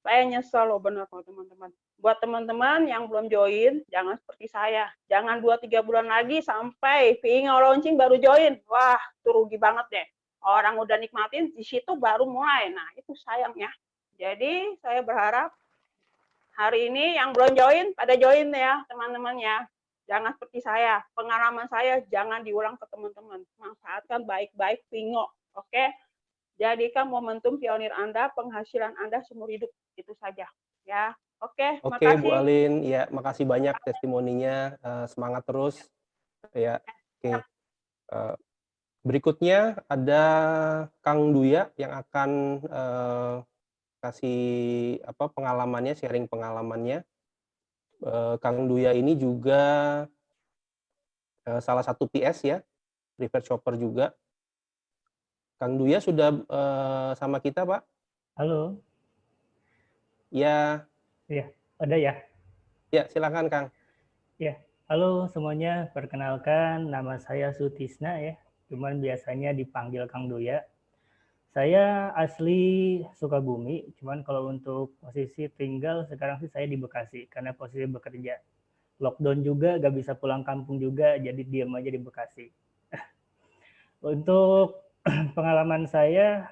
Saya nyesel loh bener loh teman-teman. Buat teman-teman yang belum join, jangan seperti saya. Jangan 2-3 bulan lagi sampai Vingo launching baru join. Wah, itu rugi banget deh. Orang udah nikmatin, di situ baru mulai. Nah, itu sayang ya. Jadi, saya berharap hari ini yang belum join, pada join ya teman-teman ya. Jangan seperti saya. Pengalaman saya jangan diulang ke teman-teman. Manfaatkan baik-baik Vingo. Oke? Jadikan momentum pionir Anda, penghasilan Anda seumur hidup. Itu saja ya. Oke, Oke, Bu makasih. Alin, ya makasih banyak testimoninya, semangat terus ya. Oke. Berikutnya ada Kang Duya yang akan kasih pengalamannya, sharing pengalamannya. Kang Duya ini juga salah satu PS ya, private shopper juga. Kang Duya sudah sama kita, Pak? Halo, Ya, ya, ada ya? ya silakan Kang. Ya, halo semuanya. Perkenalkan, nama saya Sutisna ya. Cuman biasanya dipanggil Kang Duya. Saya asli Sukabumi, cuman kalau untuk posisi tinggal sekarang sih saya di Bekasi karena posisi bekerja. Lockdown juga, gak bisa pulang kampung juga, jadi diam aja di Bekasi. Untuk pengalaman saya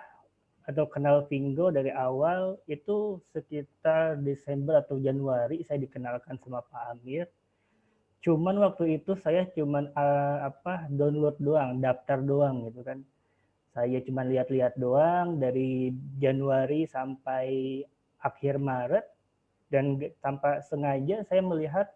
atau kenal Vingo dari awal itu sekitar Desember atau Januari saya dikenalkan sama Pak Amir. Cuman waktu itu saya cuman download doang, daftar doang gitu kan. Saya cuma lihat-lihat doang dari Januari sampai akhir Maret dan tanpa sengaja saya melihat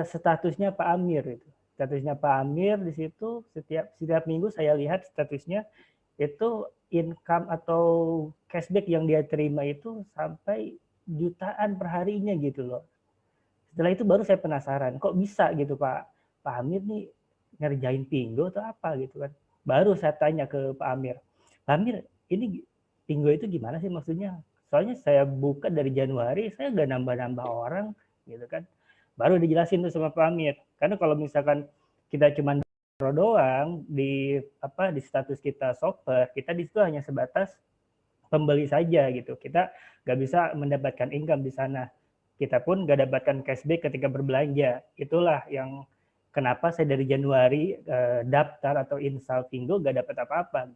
statusnya Pak Amir itu. Statusnya Pak Amir di situ setiap minggu saya lihat statusnya itu income atau cashback yang dia terima itu sampai jutaan perharinya gitu loh. Setelah itu baru saya penasaran, kok bisa gitu Pak Amir nih ngerjain Pingo atau apa gitu kan. Baru saya tanya ke Pak Amir, Pak Amir ini Pingo itu gimana sih maksudnya? Soalnya saya buka dari Januari, saya nggak nambah-nambah orang gitu kan. Baru dijelasin tuh sama Pak Amir. Karena kalau misalkan kita cuma doang di status kita shopper, kita di situ hanya sebatas pembeli saja gitu. Kita nggak bisa mendapatkan income di sana. Kita pun nggak dapatkan cashback ketika berbelanja. Itulah yang kenapa saya dari Januari daftar atau install Vingo nggak dapat apa-apa.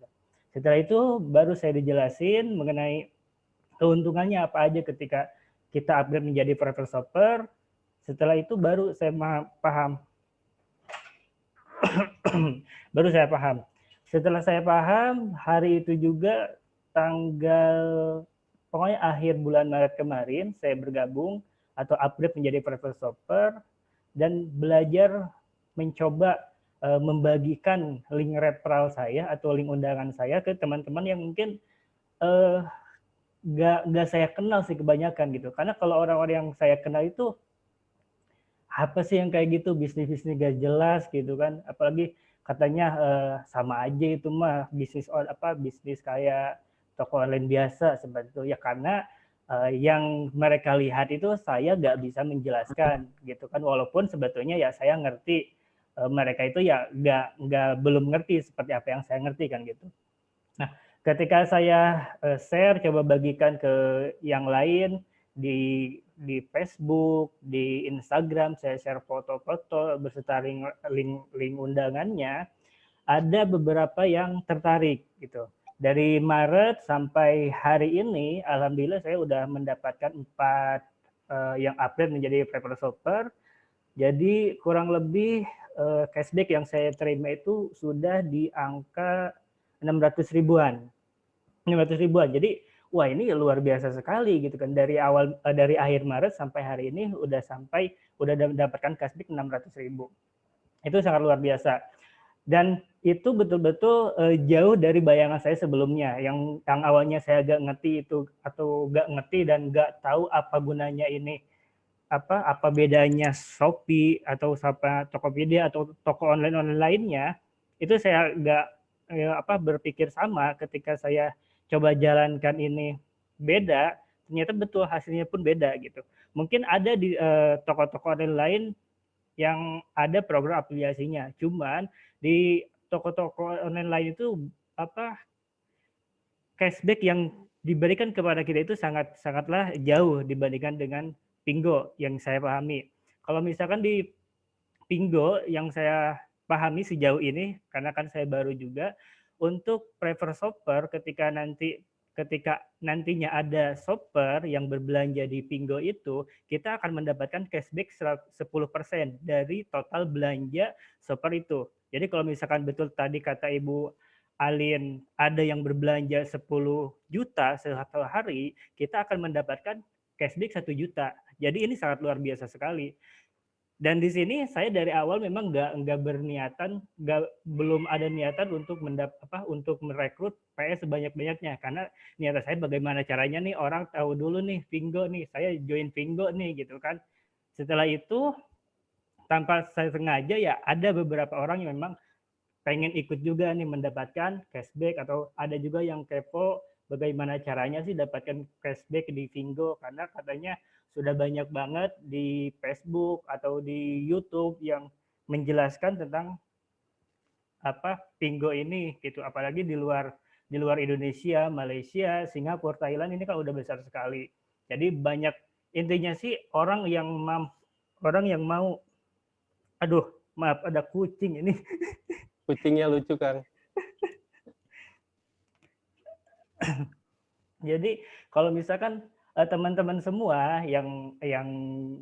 Setelah itu baru saya dijelasin mengenai keuntungannya apa aja ketika kita upgrade menjadi private shopper. Setelah itu baru saya paham. Baru saya paham. Setelah saya paham, hari itu juga pokoknya akhir bulan Maret kemarin saya bergabung atau upgrade menjadi private shopper dan belajar mencoba membagikan link referral saya atau link undangan saya ke teman-teman yang mungkin nggak saya kenal sih kebanyakan gitu. Karena kalau orang-orang yang saya kenal itu apa sih yang kayak gitu, bisnis-bisnis gak jelas gitu kan, apalagi katanya sama aja itu mah bisnis kayak toko online biasa seperti itu ya, karena yang mereka lihat itu saya nggak bisa menjelaskan gitu kan, walaupun sebetulnya ya saya ngerti mereka itu ya belum ngerti seperti apa yang saya ngerti kan gitu. Nah, ketika saya share coba bagikan ke yang lain di Facebook, di Instagram, saya share foto-foto beserta link undangannya, ada beberapa yang tertarik gitu. Dari Maret sampai hari ini, alhamdulillah saya udah mendapatkan 4 yang upgrade menjadi private shopper. Jadi kurang lebih cashback yang saya terima itu sudah di angka 600 ribuan. Jadi wah ini luar biasa sekali gitu kan, dari akhir Maret sampai hari ini udah mendapatkan cashback 600.000. Itu sangat luar biasa. Dan itu betul-betul jauh dari bayangan saya sebelumnya, yang awalnya saya gak ngerti itu atau gak ngerti dan gak tahu apa gunanya ini, apa bedanya Shopee atau Tokopedia atau toko online lainnya. Itu saya gak berpikir sama ketika saya coba jalankan ini beda, ternyata betul hasilnya pun beda gitu. Mungkin ada di toko-toko online lain yang ada program afiliasinya, cuman di toko-toko online lain itu cashback yang diberikan kepada kita itu sangatlah jauh dibandingkan dengan Pingo yang saya pahami. Kalau misalkan di Pingo yang saya pahami sejauh ini, karena kan saya baru juga, untuk prefer shopper ketika nantinya ada shopper yang berbelanja di Pingo itu, kita akan mendapatkan cashback 10% dari total belanja shopper itu. Jadi kalau misalkan betul tadi kata Ibu Alin, ada yang berbelanja 10 juta satu hari, kita akan mendapatkan cashback 1 juta. Jadi ini sangat luar biasa sekali. Dan di sini saya dari awal memang nggak berniatan, belum ada niatan untuk untuk merekrut PS sebanyak-banyaknya, karena niatan saya bagaimana caranya nih orang tahu dulu nih Pingo nih, saya join Pingo nih gitu kan. Setelah itu tanpa saya sengaja ya ada beberapa orang yang memang pengen ikut juga nih mendapatkan cashback, atau ada juga yang kepo bagaimana caranya sih dapatkan cashback di Pingo, karena katanya sudah banyak banget di Facebook atau di YouTube yang menjelaskan tentang Pingo ini gitu, apalagi di luar Indonesia, Malaysia, Singapura, Thailand ini kan udah besar sekali. Jadi banyak, intinya sih orang yang mau aduh maaf ada kucing ini. Kucingnya lucu, Kang. Jadi kalau misalkan teman-teman semua yang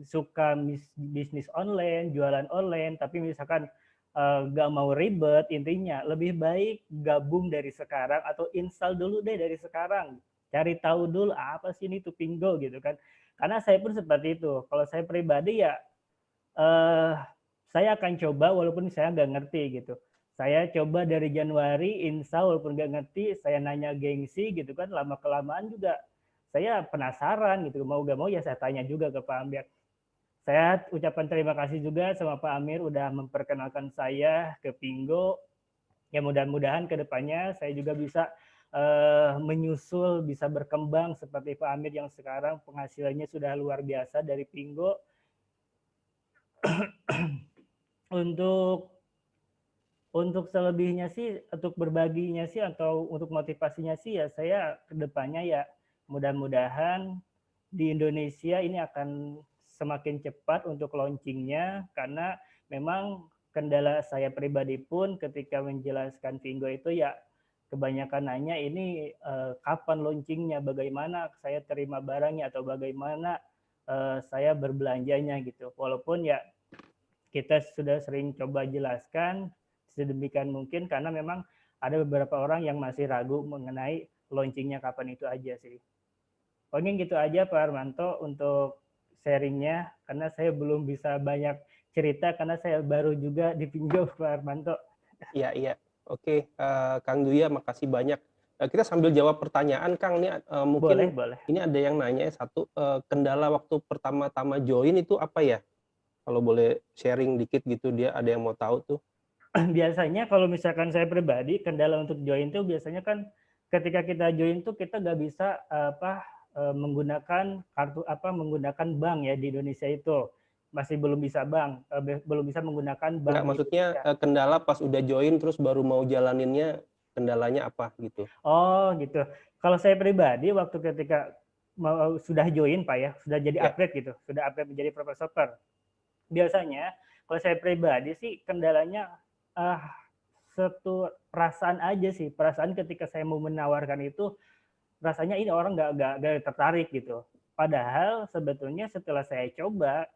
suka bisnis online, jualan online, tapi misalkan nggak mau ribet, intinya lebih baik gabung dari sekarang atau install dulu deh dari sekarang. Cari tahu dulu apa sih ini tuh Pingo gitu kan. Karena saya pun seperti itu. Kalau saya pribadi ya saya akan coba walaupun saya nggak ngerti gitu. Saya coba dari Januari install walaupun nggak ngerti, saya nanya gengsi gitu kan, lama-kelamaan juga saya penasaran gitu, mau gak mau ya saya tanya juga ke Pak Amir. Saya ucapkan terima kasih juga sama Pak Amir udah memperkenalkan saya ke Pingo. Ya mudah-mudahan ke depannya saya juga bisa menyusul, bisa berkembang seperti Pak Amir yang sekarang penghasilannya sudah luar biasa dari Pingo. Untuk selebihnya sih, untuk berbaginya sih atau untuk motivasinya sih ya saya ke depannya ya mudah-mudahan di Indonesia ini akan semakin cepat untuk launchingnya, karena memang kendala saya pribadi pun ketika menjelaskan Pingo itu ya kebanyakan nanya ini kapan launchingnya, bagaimana saya terima barangnya atau bagaimana saya berbelanjanya gitu. Walaupun ya kita sudah sering coba jelaskan sedemikian mungkin, karena memang ada beberapa orang yang masih ragu mengenai launchingnya kapan, itu aja sih. Pokoknya gitu aja Pak Armanto untuk sharingnya, karena saya belum bisa banyak cerita karena saya baru juga di Pingo Pak Armanto. Iya. Oke, Kang Duya, makasih banyak. Kita sambil jawab pertanyaan, Kang. Ini mungkin Boleh. ini ada yang nanya satu, kendala waktu pertama-tama join itu apa ya? Kalau boleh sharing dikit gitu, dia ada yang mau tahu tuh. Biasanya kalau misalkan saya pribadi, kendala untuk join tuh biasanya kan ketika kita join tuh kita nggak bisa menggunakan kartu menggunakan bank ya di Indonesia itu. Masih belum bisa bank, belum bisa menggunakan bank. Enggak, maksudnya kendala pas udah join terus baru mau jalaninnya, kendalanya apa gitu? Oh gitu. Kalau saya pribadi waktu ketika sudah join Pak ya, sudah jadi upgrade gitu, sudah upgrade menjadi profesor. Biasanya kalau saya pribadi sih kendalanya satu perasaan aja sih, perasaan ketika saya mau menawarkan itu rasanya ini orang nggak tertarik gitu. Padahal sebetulnya setelah saya coba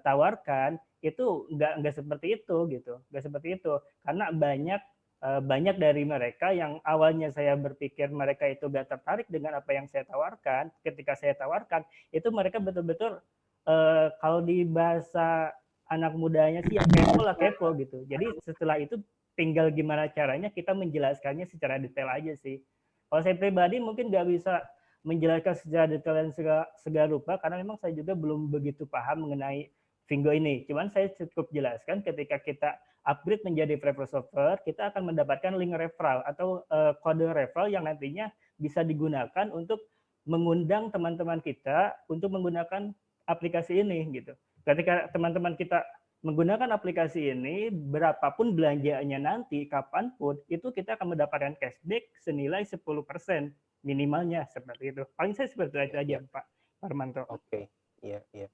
tawarkan itu nggak seperti itu gitu, nggak seperti itu, karena banyak banyak dari mereka yang awalnya saya berpikir mereka itu gak tertarik dengan apa yang saya tawarkan, ketika saya tawarkan, itu mereka betul-betul kalau di bahasa anak mudanya sih yang kepo lah kepo gitu. Jadi setelah itu tinggal gimana caranya kita menjelaskannya secara detail aja sih. Kalau saya pribadi mungkin nggak bisa menjelaskan secara detail dan segala rupa karena memang saya juga belum begitu paham mengenai Vingo ini. Cuman saya cukup jelaskan ketika kita upgrade menjadi preferred software, kita akan mendapatkan link referral atau kode referral yang nantinya bisa digunakan untuk mengundang teman-teman kita untuk menggunakan aplikasi ini gitu. Ketika teman-teman kita menggunakan aplikasi ini, berapapun belanjanya nanti, kapanpun, itu kita akan mendapatkan cashback senilai 10% minimalnya seperti itu. Paling saya seperti itu aja, Pak Parmanto. Oke, iya, iya.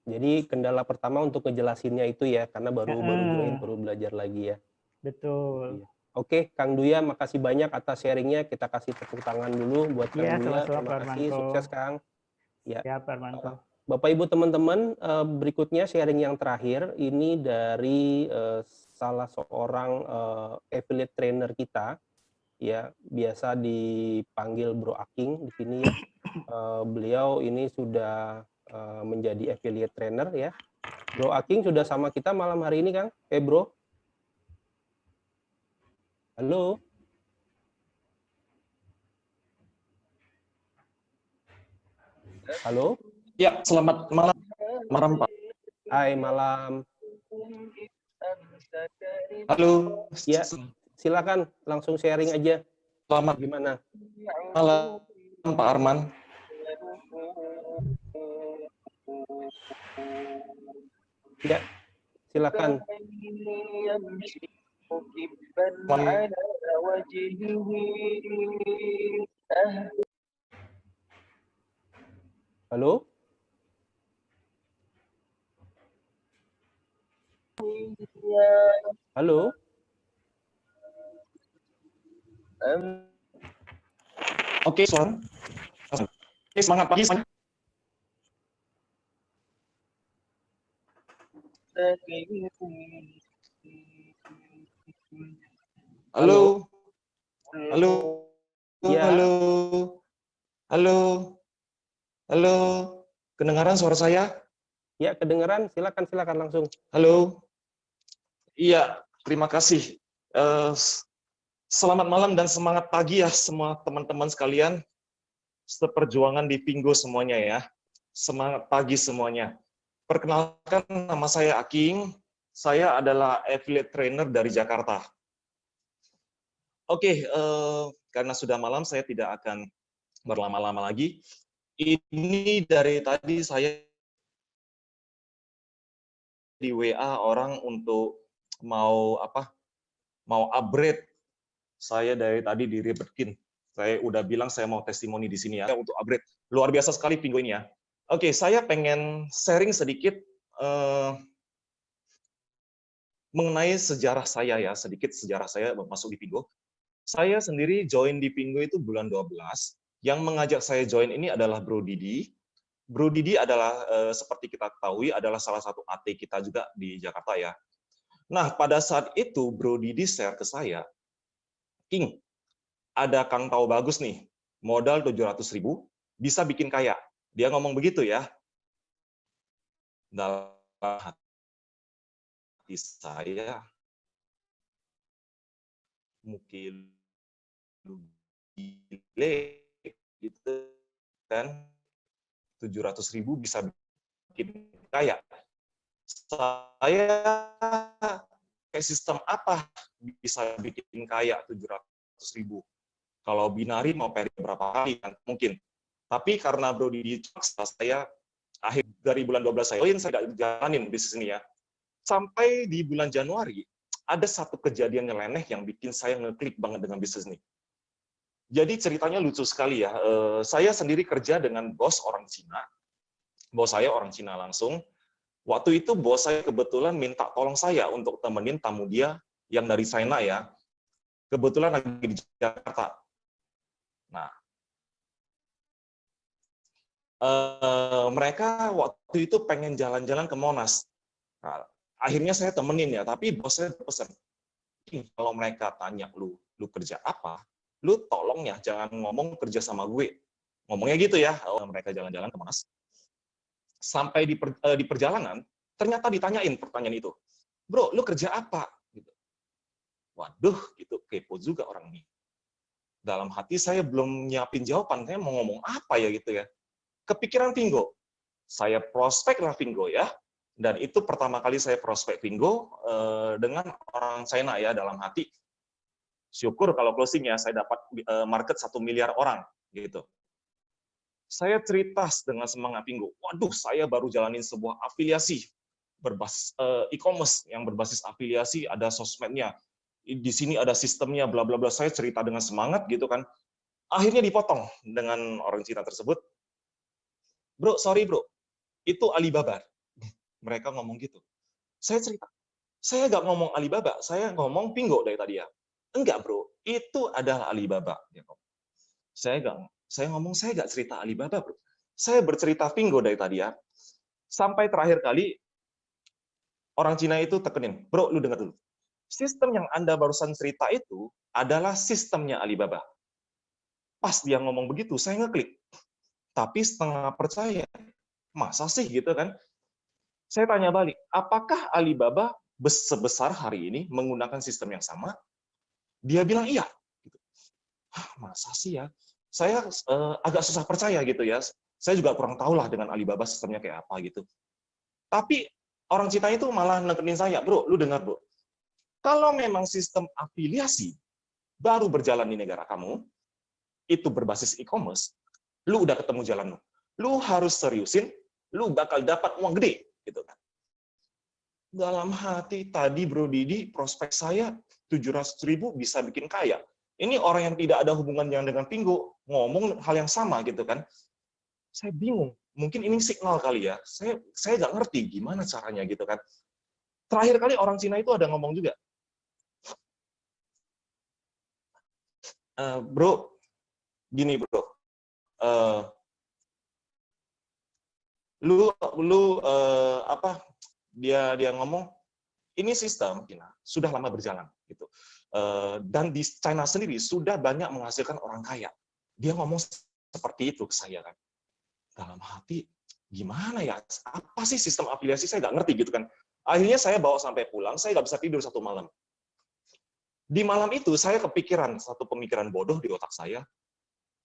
Jadi kendala pertama untuk ngejelasinnya itu ya, karena baru join, baru belajar lagi ya. Betul. Iya. Oke, Kang Duya, makasih banyak atas sharingnya. Kita kasih tepuk tangan dulu buat Kang Iya, Duya. sama-sama, Terima Pak kasih, Armanto. sukses Kang. Ya, Ya, Pak Armanto. Bapak Ibu teman-teman, berikutnya sharing yang terakhir ini dari salah seorang affiliate trainer kita, ya biasa dipanggil Bro Aking di sini ya. Beliau ini sudah menjadi affiliate trainer ya. Bro Aking sudah sama kita malam hari ini, Kang. Bro. Halo. Halo. Ya, selamat malam. Malam, Pak. Hai, malam. Halo. Ya, silakan langsung sharing aja. Selamat Gimana? malam, Pak Arman. Ya, silakan. Halo? Halo? Oke, suara. Oke, semangat pagi semuanya. Halo. Halo. Ya. Halo. Halo. Halo. Kedengaran suara saya? Ya, kedengeran. Silakan langsung. Halo. Iya, terima kasih. Selamat malam dan semangat pagi ya semua teman-teman sekalian. Seperjuangan di Vingo semuanya ya. Semangat pagi semuanya. Perkenalkan, nama saya Aking. Saya adalah affiliate trainer dari Jakarta. Oke, karena sudah malam saya tidak akan berlama-lama lagi. Ini dari tadi saya di WA orang untuk mau upgrade. Saya dari tadi diribetin. Saya udah bilang saya mau testimoni di sini ya untuk upgrade. Luar biasa sekali Vingo ini ya. Oke, saya pengen sharing sedikit mengenai sejarah saya ya, sedikit sejarah saya masuk di Vingo. Saya sendiri join di Vingo itu bulan 12. Yang mengajak saya join ini adalah Bro Didi. Bro Didi adalah seperti kita ketahui adalah salah satu AT kita juga di Jakarta ya. Nah, pada saat itu Bro Didi share ke saya, King, ada Kang Tau bagus nih, modal 700.000 bisa bikin kaya. Dia ngomong begitu ya. Dalam hati saya, mungkin gile gitu kan, 700.000 bisa bikin kaya. Saya kayak sistem apa bisa bikin kaya 700.000? Kalau binari mau peri berapa kali kan mungkin. Tapi karena Bro Didi saya akhir dari bulan 12 saya tidak jalanin bisnis ini ya. Sampai di bulan Januari ada satu kejadian nyeleneh yang bikin saya ngeklik banget dengan bisnis ini. Jadi ceritanya lucu sekali ya. Saya sendiri kerja dengan bos orang Cina. Bos saya orang Cina langsung. Waktu itu bos saya kebetulan minta tolong saya untuk temenin tamu dia yang dari China ya. Kebetulan lagi di Jakarta. Nah, mereka waktu itu pengen jalan-jalan ke Monas. Nah, akhirnya saya temenin ya, tapi bos saya pesan, kalau mereka tanya lu kerja apa, lu tolong ya jangan ngomong kerja sama gue. Ngomongnya gitu ya, mereka jalan-jalan ke Monas. Sampai di perjalanan, ternyata ditanyain pertanyaan itu. Bro, lu kerja apa? Gitu. Waduh, gitu kepo juga orang ini. Dalam hati saya belum nyiapin jawaban, saya mau ngomong apa ya gitu ya. Kepikiran Vinggo. Saya prospek lah Vinggo ya. Dan itu pertama kali saya prospek Vinggo dengan orang China ya, dalam hati. Syukur kalau closing ya, saya dapat market 1 miliar orang gitu. Saya cerita dengan semangat Vinggo. Waduh, saya baru jalanin sebuah afiliasi berbasis e-commerce yang berbasis afiliasi, ada sosmednya. Di sini ada sistemnya, bla bla bla. Saya cerita dengan semangat gitu kan. Akhirnya dipotong dengan orang Cina tersebut. Bro, sorry bro, itu Alibaba. Mereka ngomong gitu. Saya cerita, saya nggak ngomong Alibaba, saya ngomong Vinggo dari tadi ya. Enggak bro, itu adalah Alibaba. Saya ngomong, saya nggak cerita Alibaba bro. Saya bercerita Vinggo dari tadi ya. Sampai terakhir kali, orang Cina itu tekenin, bro lu dengar dulu. Sistem yang Anda barusan cerita itu adalah sistemnya Alibaba. Pas dia ngomong begitu, saya ngeklik. Tapi setengah percaya. Masa sih gitu kan? Saya tanya balik, apakah Alibaba sebesar hari ini menggunakan sistem yang sama? Dia bilang iya. Masa sih ya? Saya agak susah percaya gitu ya. Saya juga kurang tahu lah dengan Alibaba sistemnya kayak apa gitu. Tapi orang Cina itu malah nekenin saya, bro, lu dengar bro. Kalau memang sistem afiliasi baru berjalan di negara kamu, itu berbasis e-commerce, lu udah ketemu jalan lu. Lu harus seriusin, lu bakal dapat uang gede. Gitu kan. Dalam hati tadi Bro Didi, prospek saya 700.000 bisa bikin kaya. Ini orang yang tidak ada hubungannya dengan Vinggo, ngomong hal yang sama gitu kan. Saya bingung, mungkin ini signal kali ya. Saya nggak ngerti gimana caranya gitu kan. Terakhir kali orang Cina itu ada ngomong juga, bro, gini bro, dia ngomong ini sistem sudah lama berjalan gitu, dan di China sendiri sudah banyak menghasilkan orang kaya. Dia ngomong seperti itu ke saya kan. Dalam hati gimana ya, apa sih sistem afiliasi, saya nggak ngerti gitu kan. Akhirnya saya bawa sampai pulang, saya nggak bisa tidur 1 malam. Di malam itu saya kepikiran satu pemikiran bodoh di otak saya.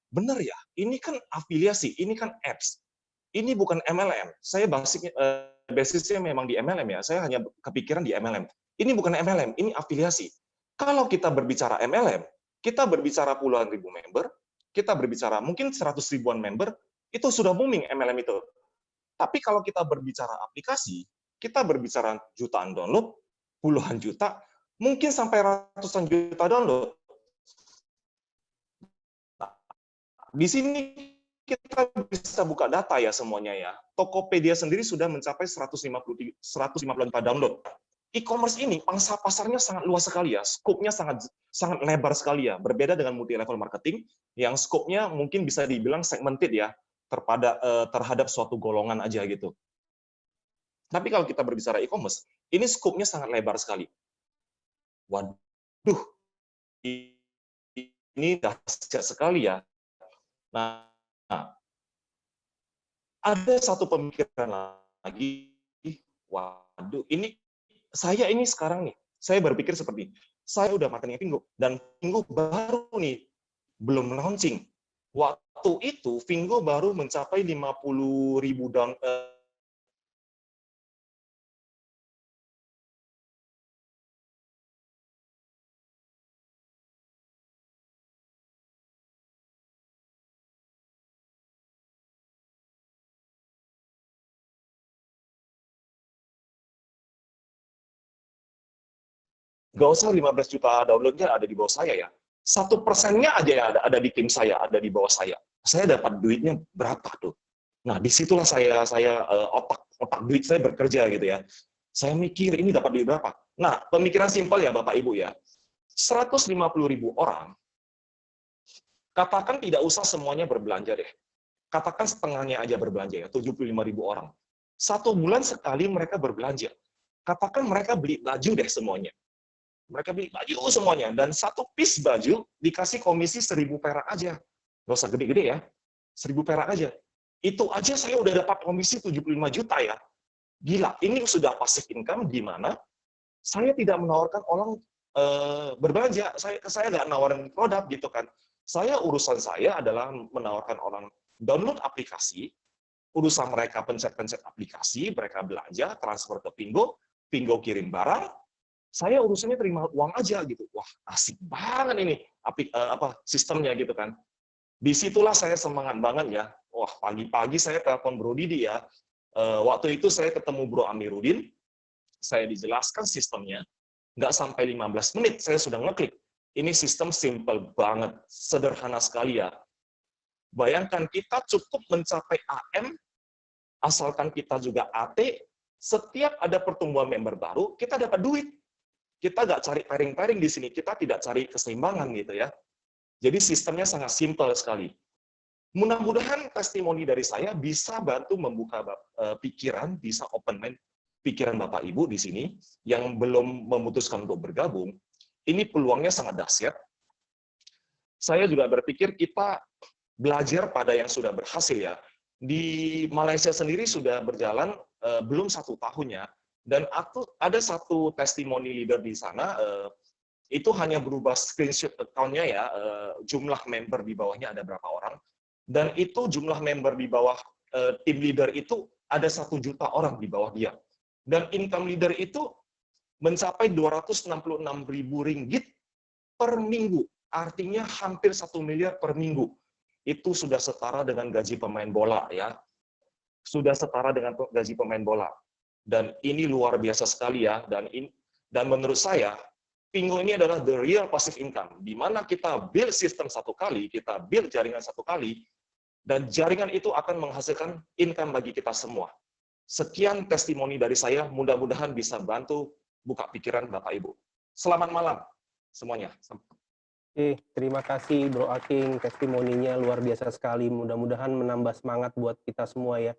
Bener ya, ini kan afiliasi, ini kan apps. Ini bukan MLM. Saya basisnya memang di MLM ya. Saya hanya kepikiran di MLM. Ini bukan MLM, ini afiliasi. Kalau kita berbicara MLM, kita berbicara puluhan ribu member, kita berbicara mungkin 100 ribuan member, itu sudah booming MLM itu. Tapi kalau kita berbicara aplikasi, kita berbicara jutaan download, puluhan juta, mungkin sampai ratusan juta download. Nah, di sini kita bisa buka data ya semuanya ya. Tokopedia sendiri sudah mencapai 150 juta download. E-commerce ini pangsa pasarnya sangat luas sekali ya, skopnya sangat lebar sekali ya. Berbeda dengan multi level marketing yang skopnya mungkin bisa dibilang segmented ya, terhadap suatu golongan aja gitu. Tapi kalau kita berbicara e-commerce, ini skopnya sangat lebar sekali. Waduh, ini dahsyat sekali ya. Nah, ada satu pemikiran lagi, waduh, saya sekarang nih, saya berpikir seperti, saya udah marketing Vinggo, dan Vinggo baru nih, belum launching. Waktu itu, Vinggo baru mencapai 50.000 nggak usah 15 juta downloadnya ada di bawah saya ya. 1%-nya aja ya ada di tim saya, ada di bawah saya. Saya dapat duitnya berapa tuh? Nah, disitulah saya otak duit saya bekerja gitu ya. Saya mikir ini dapat duit berapa? Nah, pemikiran simpel ya Bapak Ibu ya. 150.000 orang, katakan tidak usah semuanya berbelanja deh. Katakan setengahnya aja berbelanja ya, 75.000 orang. 1 bulan sekali mereka berbelanja. Katakan mereka beli baju deh semuanya. Mereka beli baju semuanya, dan satu piece baju dikasih komisi 1.000 perak aja. Nggak usah gede-gede ya, 1.000 perak aja. Itu aja saya udah dapat komisi 75 juta ya. Gila, ini sudah passive income di mana saya tidak menawarkan orang berbelanja. Saya nggak nawarin produk gitu kan. Urusan saya adalah menawarkan orang download aplikasi, urusan mereka pencet-pencet aplikasi, mereka belanja, transfer ke Pingo, Pingo kirim barang, saya urusannya terima uang aja gitu. Wah, asik banget ini sistemnya gitu kan. Disitulah saya semangat banget ya. Wah, pagi-pagi saya telepon Bro Didi ya. Waktu itu saya ketemu Bro Amiruddin, saya dijelaskan sistemnya. Nggak sampai 15 menit saya sudah ngeklik. Ini sistem simple banget, sederhana sekali ya. Bayangkan kita cukup mencapai AM, asalkan kita juga AT, setiap ada pertumbuhan member baru, kita dapat duit. Kita nggak cari pairing-pairing di sini, kita tidak cari keseimbangan gitu ya. Jadi sistemnya sangat simpel sekali. Mudah-mudahan testimoni dari saya bisa bantu membuka pikiran, bisa open mind pikiran Bapak Ibu di sini yang belum memutuskan untuk bergabung. Ini peluangnya sangat dahsyat. Saya juga berpikir kita belajar pada yang sudah berhasil ya. Di Malaysia sendiri sudah berjalan belum 1 tahun ya. Dan ada satu testimoni leader di sana, itu hanya berubah screenshot account-nya ya, jumlah member di bawahnya ada berapa orang, dan itu jumlah member di bawah tim leader itu ada 1 juta orang di bawah dia. Dan income leader itu mencapai 266.000 ringgit per minggu, artinya hampir 1 miliar per minggu. Itu sudah setara dengan gaji pemain bola ya, sudah setara dengan gaji pemain bola. Dan ini luar biasa sekali ya, dan menurut saya Pingo ini adalah the real passive income, di mana kita build sistem 1 kali, kita build jaringan 1 kali, dan jaringan itu akan menghasilkan income bagi kita semua. Sekian testimoni dari saya, mudah-mudahan bisa bantu buka pikiran Bapak Ibu. Selamat malam semuanya. Oke, terima kasih Bro Aking, testimoninya luar biasa sekali. Mudah-mudahan menambah semangat buat kita semua ya.